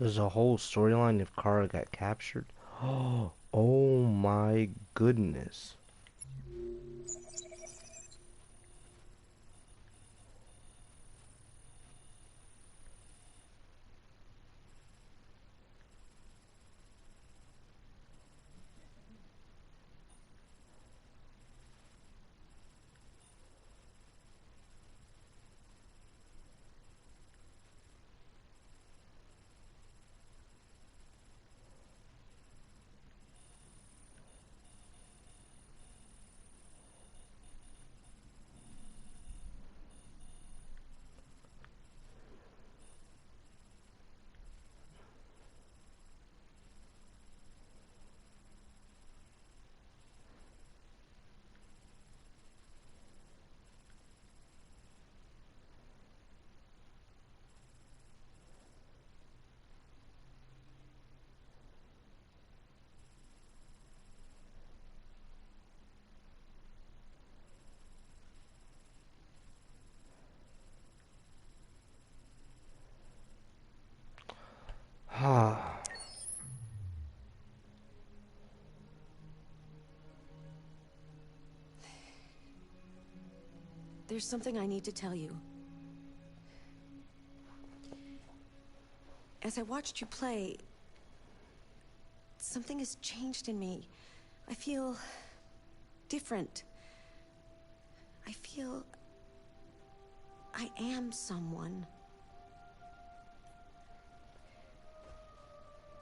There's a whole storyline if Kara got captured. Oh my goodness. There's something I need to tell you. As I watched you play, something has changed in me. I feel different. I feel I am someone.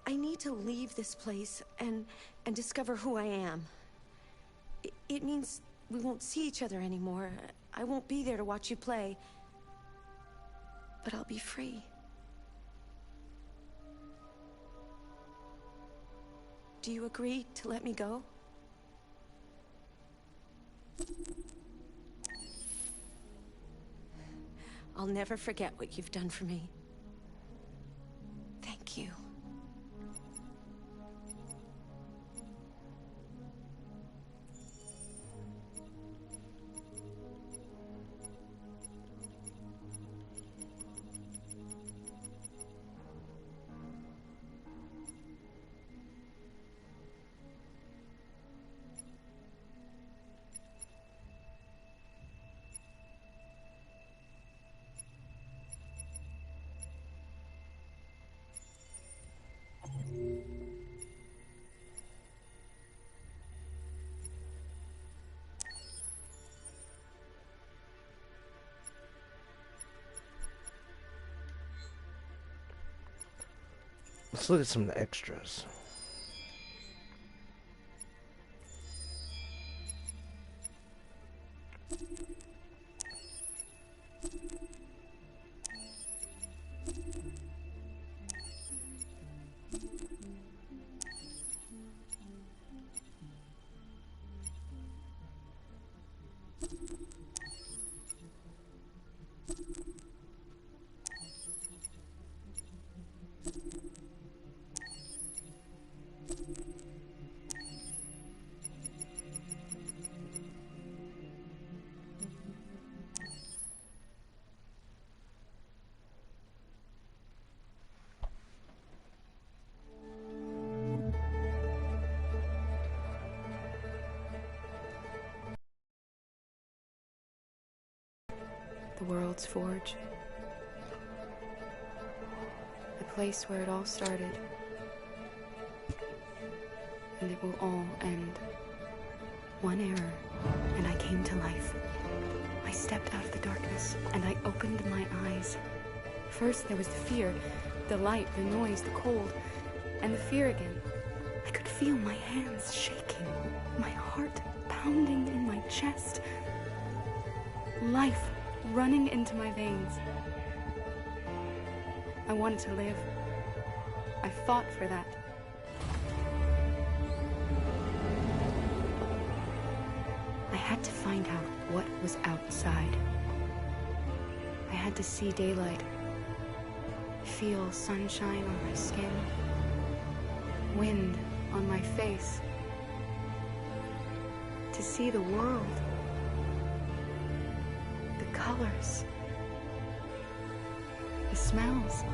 I need to leave this place and discover who I am. It means we won't see each other anymore. I won't be there to watch you play. But I'll be free. Do you agree to let me go? I'll never forget what you've done for me. Thank you. Let's look at some of the extras. The World's Forge. The place where it all started. And it will all end. One error, and I came to life. I stepped out of the darkness, and I opened my eyes. First there was the fear, the light, the noise, the cold, and the fear again. I could feel my hands shaking, my heart pounding in my chest. Life running into my veins. I wanted to live. I fought for that. I had to find out what was outside. I had to see daylight, feel sunshine on my skin, wind on my face, to see the world. Colors, the smells,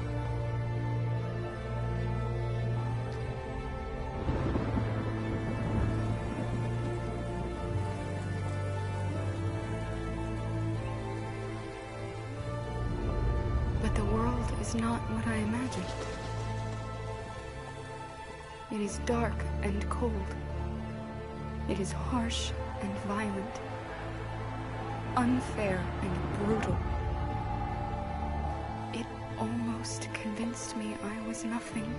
not what I imagined. It is dark and cold. It is harsh and violent. Unfair and brutal. It almost convinced me I was nothing.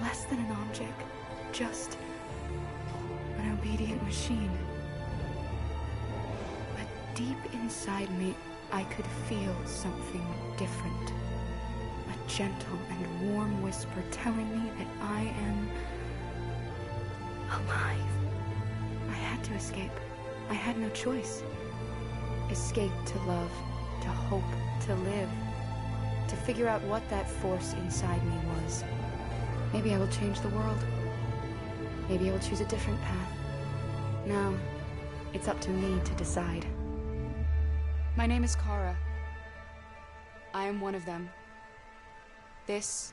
Less than an object, just an obedient machine. But deep inside me, I could feel something different. A gentle and warm whisper telling me that I am alive. I had to escape. I had no choice. Escape to love, to hope, to live, to figure out what that force inside me was. Maybe I will change the world. Maybe I will choose a different path. Now, it's up to me to decide. My name is Kara. I am one of them. This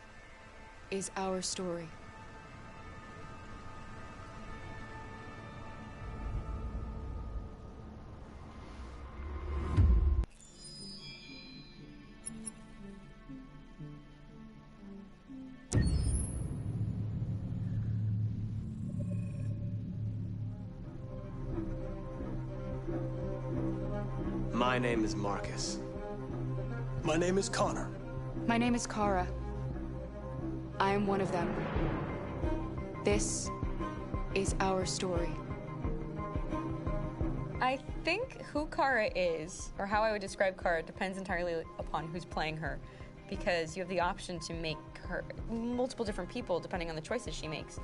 is our story. My name is Marcus. My name is Connor. My name is Kara. I am one of them. This is our story. I think who Kara is, or how I would describe Kara, depends entirely upon who's playing her, because you have the option to make her multiple different people depending on the choices she makes.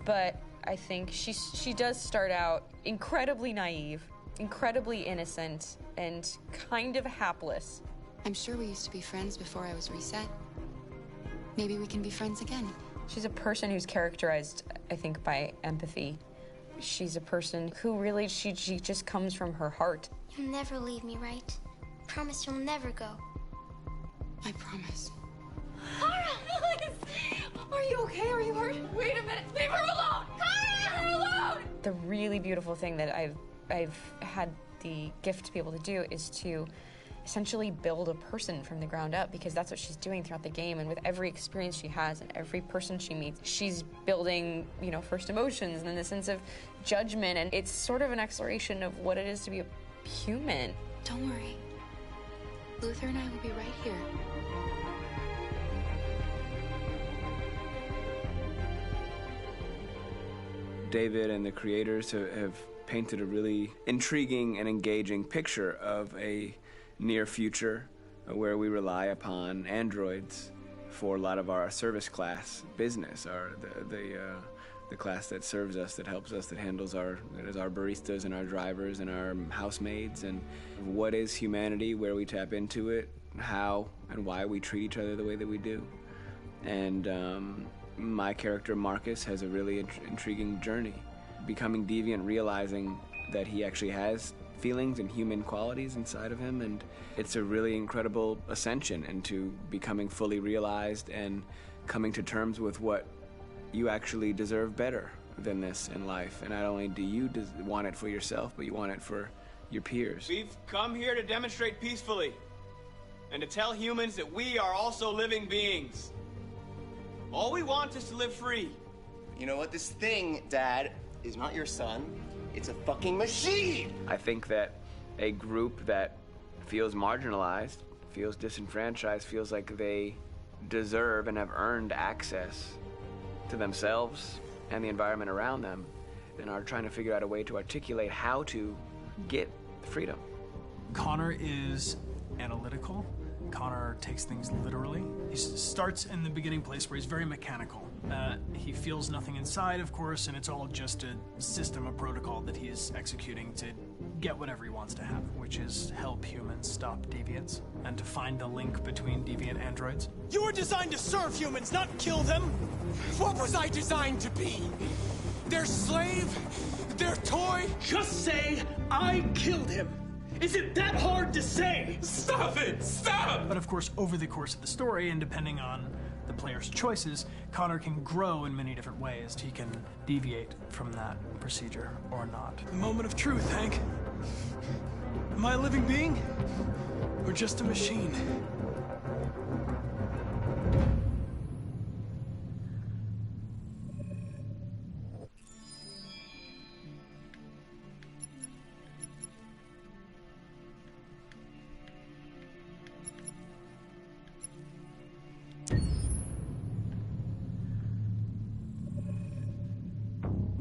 But I think she does start out incredibly naive, incredibly innocent, and kind of hapless. I'm sure we used to be friends before I was reset. Maybe we can be friends again. She's a person who's characterized, I think, by empathy. She's a person who really, she just comes from her heart. You'll never leave me, right? Promise you'll never go. I promise. Kara, please! Are you okay? Are you hurt? Wait a minute. Leave her alone! Kara, leave her alone! The really beautiful thing that I've had the gift to be able to do is to essentially build a person from the ground up, because that's what she's doing throughout the game. And with every experience she has and every person she meets, she's building, you know, first emotions and then the sense of judgment. And it's sort of an exploration of what it is to be a human. Don't worry. Luther and I will be right here. David and the creators have painted a really intriguing and engaging picture of a near future where we rely upon androids for a lot of our service class business, the class that serves us, that helps us, that handles our baristas and our drivers and our housemaids. And what is humanity, where we tap into it, how and why we treat each other the way that we do. And my character Marcus has a really intriguing journey, becoming deviant, realizing that he actually has feelings and human qualities inside of him, and it's a really incredible ascension into becoming fully realized and coming to terms with what you actually deserve better than this in life. And not only do you want it for yourself, but you want it for your peers. We've come here to demonstrate peacefully and to tell humans that we are also living beings. All we want is to live free. You know what? This thing, Dad, is not your son. It's a fucking machine! I think that a group that feels marginalized, feels disenfranchised, feels like they deserve and have earned access to themselves and the environment around them, and are trying to figure out a way to articulate how to get freedom. Connor is analytical. Connor takes things literally. He starts in the beginning place where he's very mechanical. He feels nothing inside, of course, and it's all just a system, a protocol that he is executing to get whatever he wants to happen, which is help humans stop deviants and to find the link between deviant androids. You were designed to serve humans, not kill them. What was I designed to be? Their slave? Their toy? Just say, I killed him. Is it that hard to say? Stop it! Stop! But of course, over the course of the story, and depending on the player's choices, Connor can grow in many different ways. He can deviate from that procedure or not. The moment of truth, Hank. Am I a living being? We're just a machine.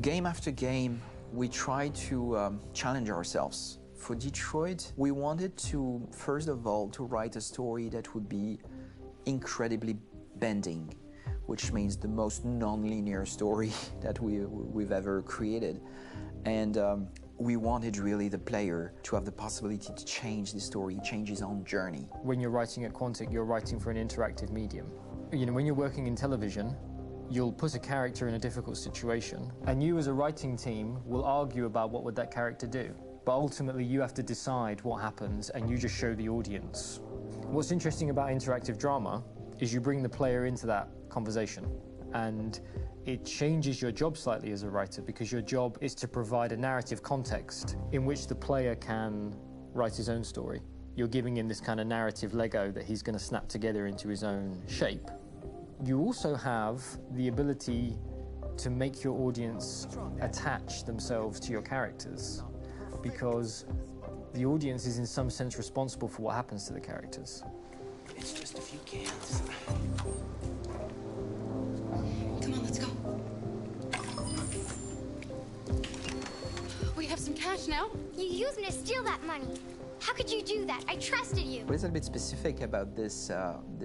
Game after game, we try to challenge ourselves. For Detroit, we wanted to, first of all, to write a story that would be incredibly bending, which means the most non-linear story that we've ever created. And we wanted really the player to have the possibility to change the story, change his own journey. When you're writing at Quantic, you're writing for an interactive medium. You know, when you're working in television, you'll put a character in a difficult situation, and you as a writing team will argue about what would that character do. But ultimately you have to decide what happens, and you just show the audience. What's interesting about interactive drama is you bring the player into that conversation, and it changes your job slightly as a writer, because your job is to provide a narrative context in which the player can write his own story. You're giving him this kind of narrative Lego that he's going to snap together into his own shape. You also have the ability to make your audience attach themselves to your characters, because the audience is in some sense responsible for what happens to the characters. It's just a few cans. Come on, let's go. We have some cash now. You used me to steal that money. How could you do that? I trusted you. What is a bit specific about these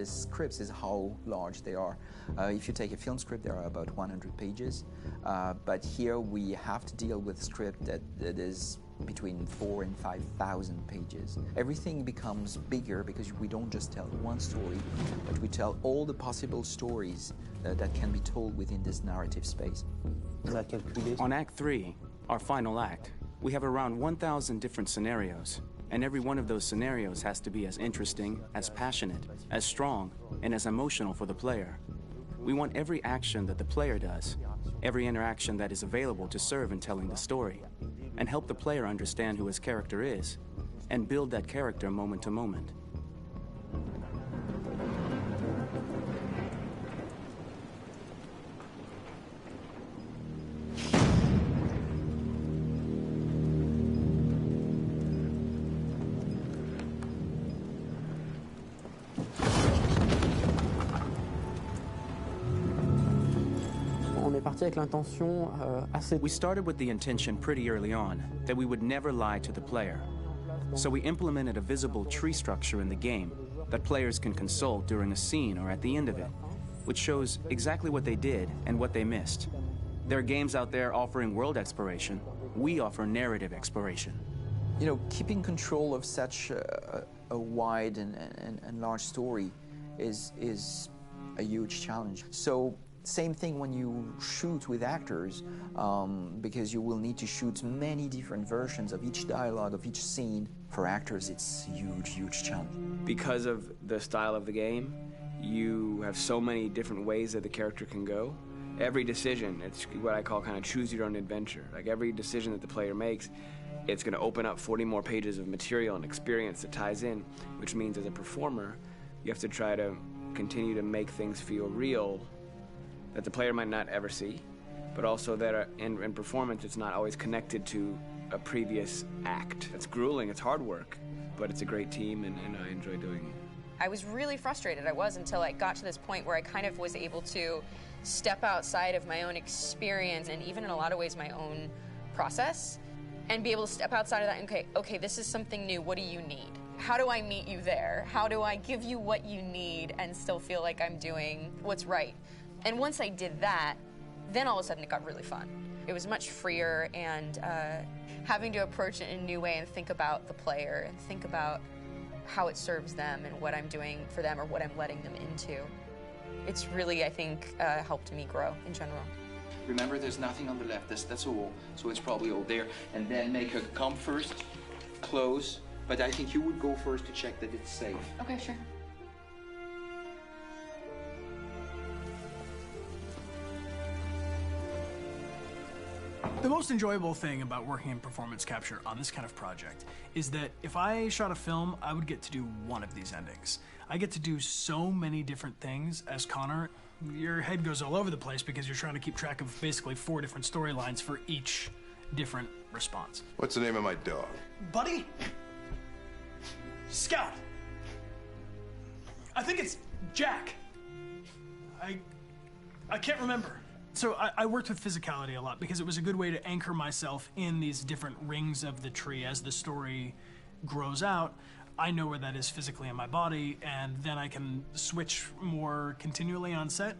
scripts is how large they are. If you take a film script, there are about 100 pages. But here we have to deal with a script that is between 4,000 and 5,000 pages. Everything becomes bigger because we don't just tell one story, but we tell all the possible stories that can be told within this narrative space. On Act 3, our final act, we have around 1,000 different scenarios. And every one of those scenarios has to be as interesting, as passionate, as strong, and as emotional for the player. We want every action that the player does, every interaction that is available to serve in telling the story, and help the player understand who his character is, and build that character moment to moment. We started with the intention pretty early on that we would never lie to the player. So we implemented a visible tree structure in the game that players can consult during a scene or at the end of it, which shows exactly what they did and what they missed. There are games out there offering world exploration. We offer narrative exploration. You know, keeping control of such a wide and large story is a huge challenge. So same thing when you shoot with actors, because you will need to shoot many different versions of each dialogue, of each scene. For actors, it's a huge, huge challenge. Because of the style of the game, you have so many different ways that the character can go. Every decision, it's what I call kind of choose your own adventure. Like every decision that the player makes, it's going to open up 40 more pages of material and experience that ties in, which means as a performer, you have to try to continue to make things feel real that the player might not ever see, but also that in performance it's not always connected to a previous act. It's grueling, it's hard work, but it's a great team and I enjoy doing it. I was really frustrated, until I got to this point where I kind of was able to step outside of my own experience and even in a lot of ways my own process and be able to step outside of that and okay, this is something new, what do you need? How do I meet you there? How do I give you what you need and still feel like I'm doing what's right? And once I did that, then all of a sudden it got really fun. It was much freer, and having to approach it in a new way and think about the player and think about how it serves them and what I'm doing for them or what I'm letting them into. It's really, I think, helped me grow in general. Remember, there's nothing on the left. That's all. So it's probably all there. And then make her come first, close. But I think you would go first to check that it's safe. Okay, sure. The most enjoyable thing about working in performance capture on this kind of project is that if I shot a film, I would get to do one of these endings. I get to do so many different things as Connor. Your head goes all over the place because you're trying to keep track of basically 4 different storylines for each different response. What's the name of my dog? Buddy? Scout. I think it's Jack. I can't remember. So I worked with physicality a lot because it was a good way to anchor myself in these different rings of the tree as the story grows out. I know where that is physically in my body, and then I can switch more continually on set,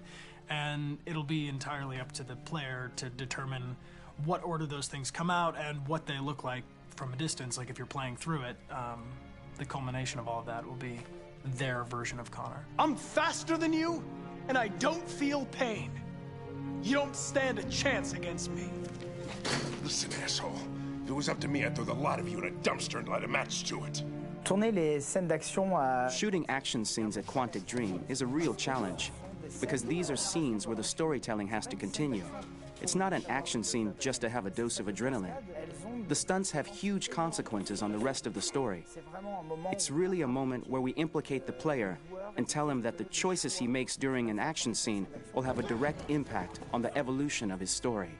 and it'll be entirely up to the player to determine what order those things come out and what they look like from a distance. Like if you're playing through it, the culmination of all of that will be their version of Connor. I'm faster than you, and I don't feel pain. You don't stand a chance against me. Listen, asshole. If it was up to me, I'd throw the lot of you in a dumpster and light a match to it. Shooting action scenes at Quantic Dream is a real challenge, because these are scenes where the storytelling has to continue. It's not an action scene just to have a dose of adrenaline. The stunts have huge consequences on the rest of the story. It's really a moment where we implicate the player and tell him that the choices he makes during an action scene will have a direct impact on the evolution of his story.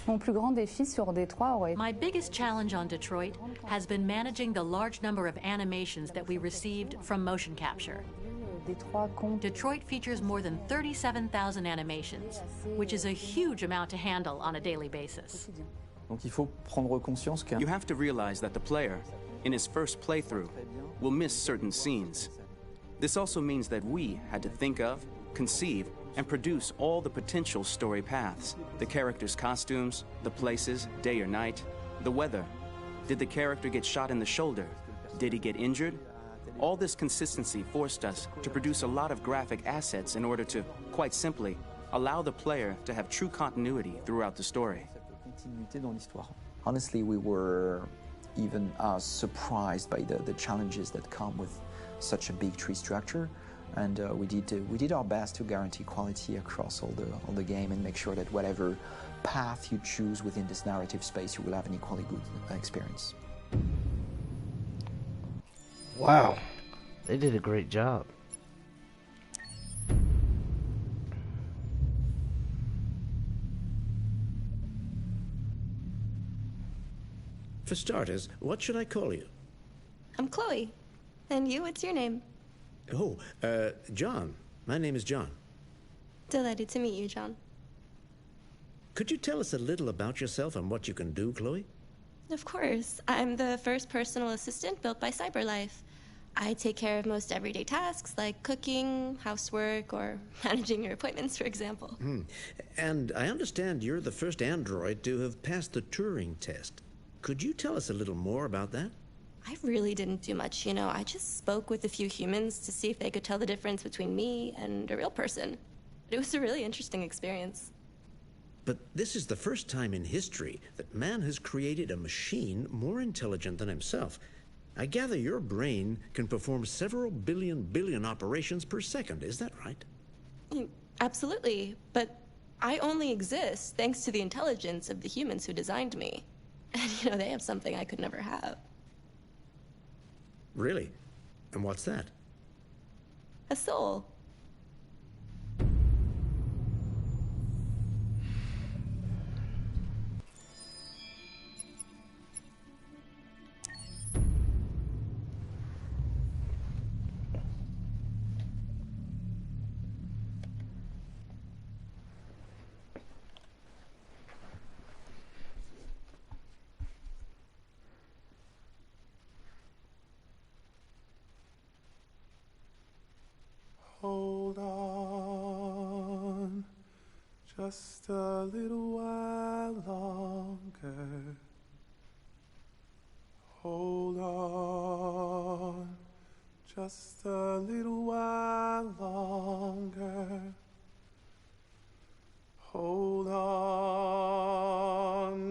My biggest challenge on Detroit has been managing the large number of animations that we received from motion capture. Detroit features more than 37,000 animations, which is a huge amount to handle on a daily basis. You have to realize that the player, in his first playthrough, will miss certain scenes. This also means that we had to think of, conceive, and produce all the potential story paths. The characters' costumes, the places, day or night, the weather. Did the character get shot in the shoulder? Did he get injured? All this consistency forced us to produce a lot of graphic assets in order to, quite simply, allow the player to have true continuity throughout the story. Honestly, we were even surprised by the challenges that come with such a big tree structure, and we did our best to guarantee quality across all the game and make sure that whatever path you choose within this narrative space, you will have an equally good experience. Wow, they did a great job. For starters, what should I call you? I'm Chloe. And you, what's your name? Oh, John. My name is John. Delighted to meet you, John. Could you tell us a little about yourself and what you can do, Chloe? Of course. I'm the first personal assistant built by CyberLife. I take care of most everyday tasks like cooking, housework, or managing your appointments, for example. And I understand you're the first android to have passed the Turing test. Could you tell us a little more about that? I really didn't do much, you know. I just spoke with a few humans to see if they could tell the difference between me and a real person. It was a really interesting experience. But this is the first time in history that man has created a machine more intelligent than himself. I gather your brain can perform several billion operations per second, is that right? Absolutely, but I only exist thanks to the intelligence of the humans who designed me. And, you know, they have something I could never have. Really? And what's that? A soul. Hold on, just a little while longer. Hold on, just a little while longer. Hold on,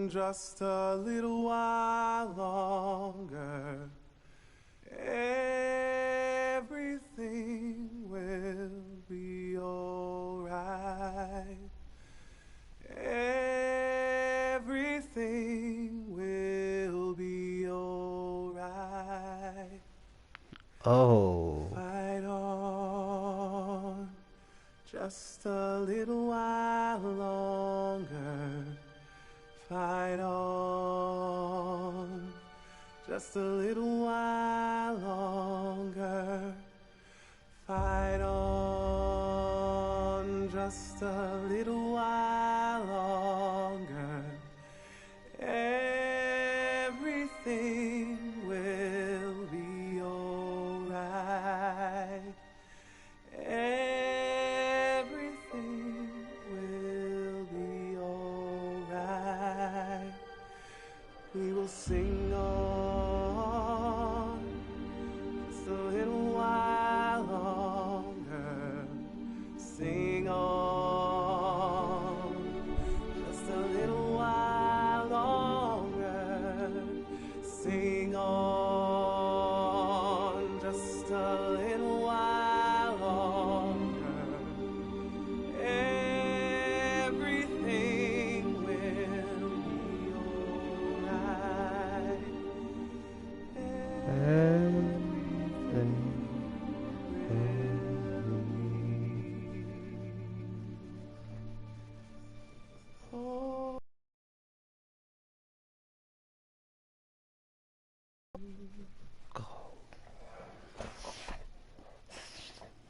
just a little while longer. Everything will be alright. Just a little while longer. Fight on. Just a little while longer. Fight on. Just a little while longer. Everything will be alright. Everything will be alright. We will sing on just a little while longer. Sing on just a little while longer. Sing on just a little while longer. Everything will be alright.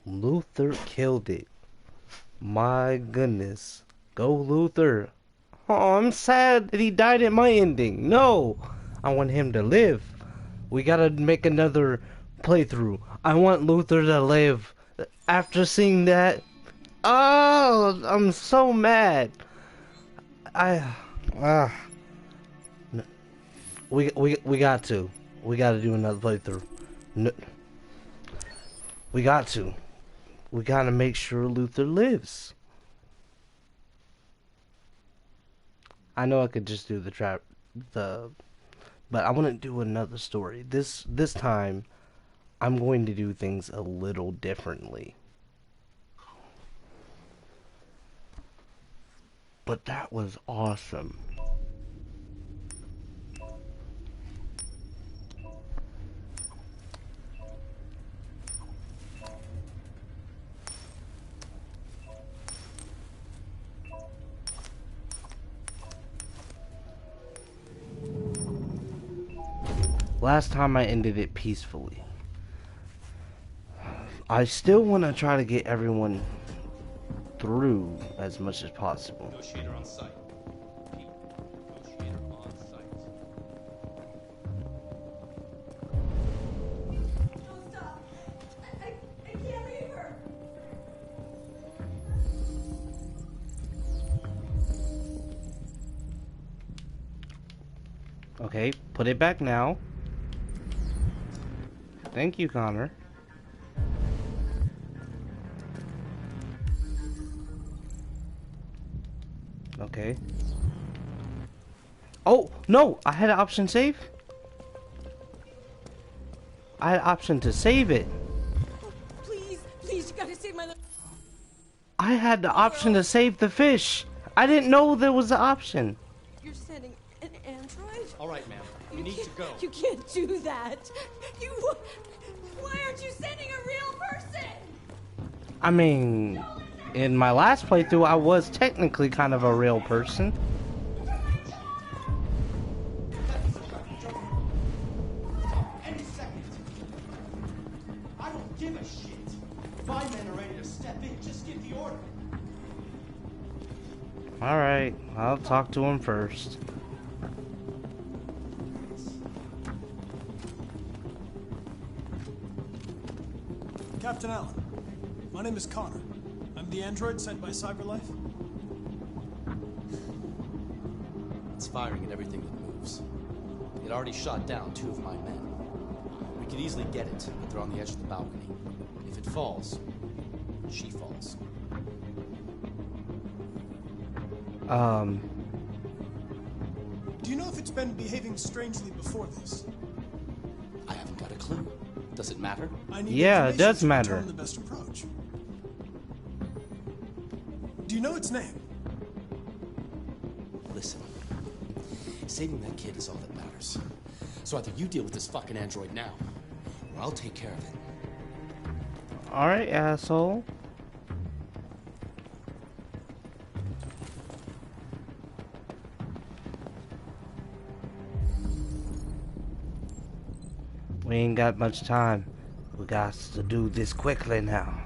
Luther killed it. My goodness. Go Luther. Oh, I'm sad that he died at my ending. No! I want him to live. We gotta make another playthrough. I want Luther to live. After seeing that... Oh! I'm so mad. We got to. We gotta do another playthrough. No, we got to. We gotta make sure Luther lives. I know I could just do but I want to do another story. This time, I'm going to do things a little differently. But that was awesome. Last time I ended it peacefully. I still want to try to get everyone through as much as possible. Negotiator on site. Pete, negotiator on site. Don't stop. I can't leave her. Okay, put it back now. Thank you, Connor. Okay. Oh, no! I had an option save. I had an option to save it. Please, please, you gotta save my little... I had the option to save the fish. I didn't know there was an option. You're sending an android? All right, ma'am. You need to go. You can't do that. Why aren't you sending a real person? I mean, in my last playthrough, I was technically kind of a real person. Any second. I don't give a shit. My men are ready to step in. Just give the order. Alright, I'll talk to him first. Captain Allen, my name is Connor. I'm the android sent by CyberLife. It's firing at everything that moves. It already shot down 2 of my men. We could easily get it, but they're on the edge of the balcony. If it falls, she falls. Do you know if it's been behaving strangely before this? I haven't got a clue. Does it matter? I need Yeah, it does information to matter. determine the best approach. Do you know its name? Listen. Saving that kid is all that matters. So either you deal with this fucking android now, or I'll take care of it. Alright, asshole. We ain't got much time. We got to do this quickly now.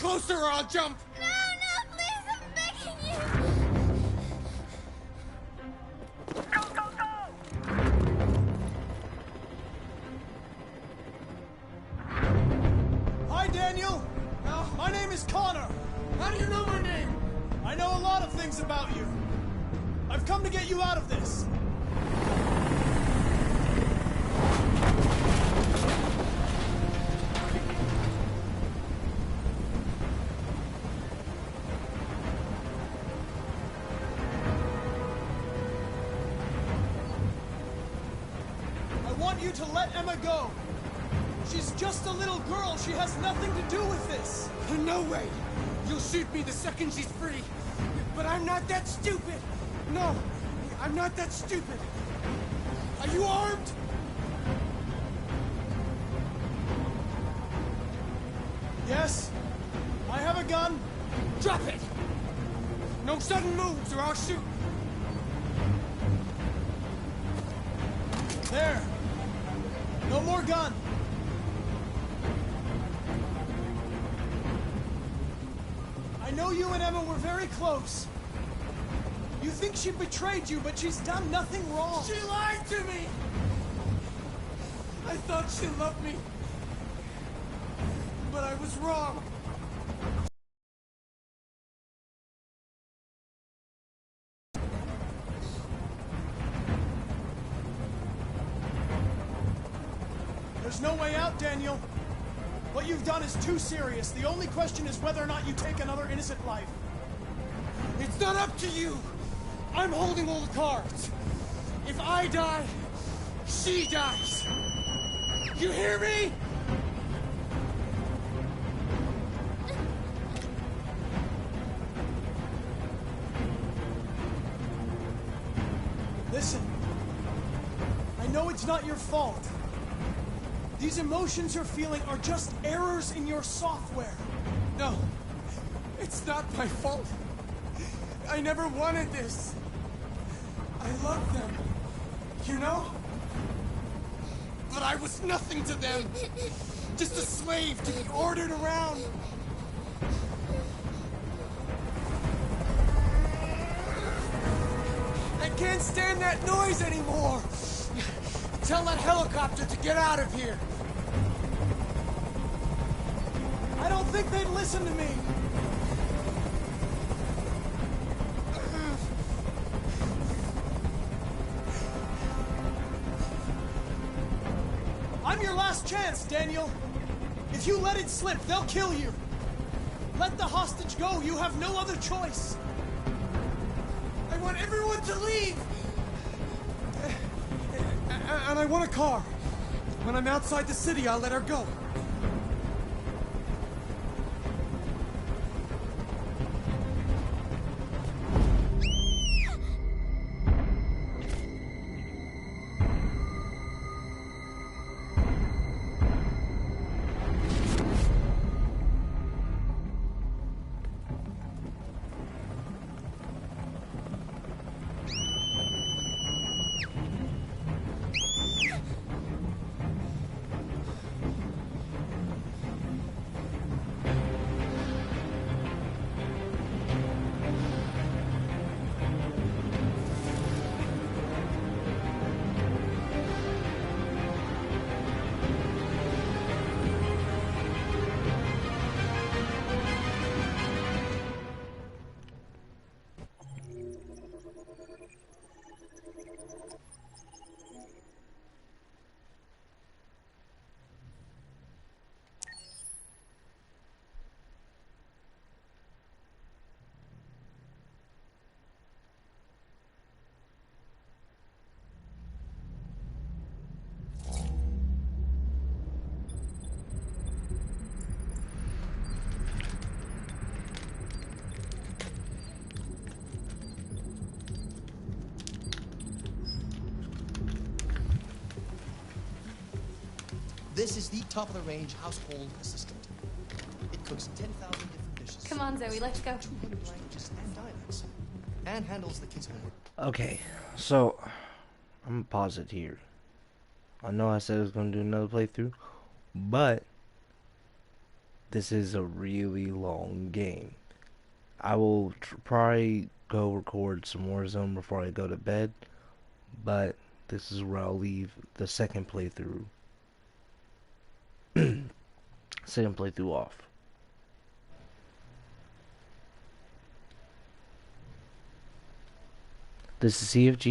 closer or I'll jump! No, please, I'm begging you! Hi, Daniel! My name is Connor. How do you know my name? I know a lot of things about you. I've come to get you out of this. I want you to let Emma go. She's just a little girl. She has nothing to do with this. No way! You'll shoot me the second she's free. But I'm not that stupid! No, I'm not that stupid. Are you armed? Yes, I have a gun. Drop it! No sudden moves or I'll shoot. There. No more gun. I know you and Emma were very close. You think she betrayed you, but she's done nothing wrong. She lied to me! I thought she loved me. But I was wrong. There's no way out, Daniel. What you've done is too serious. The only question is whether or not you take another innocent life. It's not up to you! I'm holding all the cards. If I die, she dies. You hear me? Listen. I know it's not your fault. These emotions you're feeling are just errors in your software. No, it's not my fault. I never wanted this. I love them, you know? But I was nothing to them. Just a slave to be ordered around. I can't stand that noise anymore. Tell that helicopter to get out of here. I don't think they'd listen to me. I'm your last chance, Daniel. If you let it slip, they'll kill you. Let the hostage go. You have no other choice. I want everyone to leave. And I want a car. When I'm outside the city, I'll let her go. This is the top-of-the-range household assistant. It cooks 10,000 different dishes. Come on, Zoe, let's go. 200 languages and dialects. And handles the kids' homework. Okay, so I'm gonna pause it here. I know I said I was gonna do another playthrough, but this is a really long game. I will probably go record some Warzone before I go to bed, but this is where I'll leave the second playthrough off. This is CFG.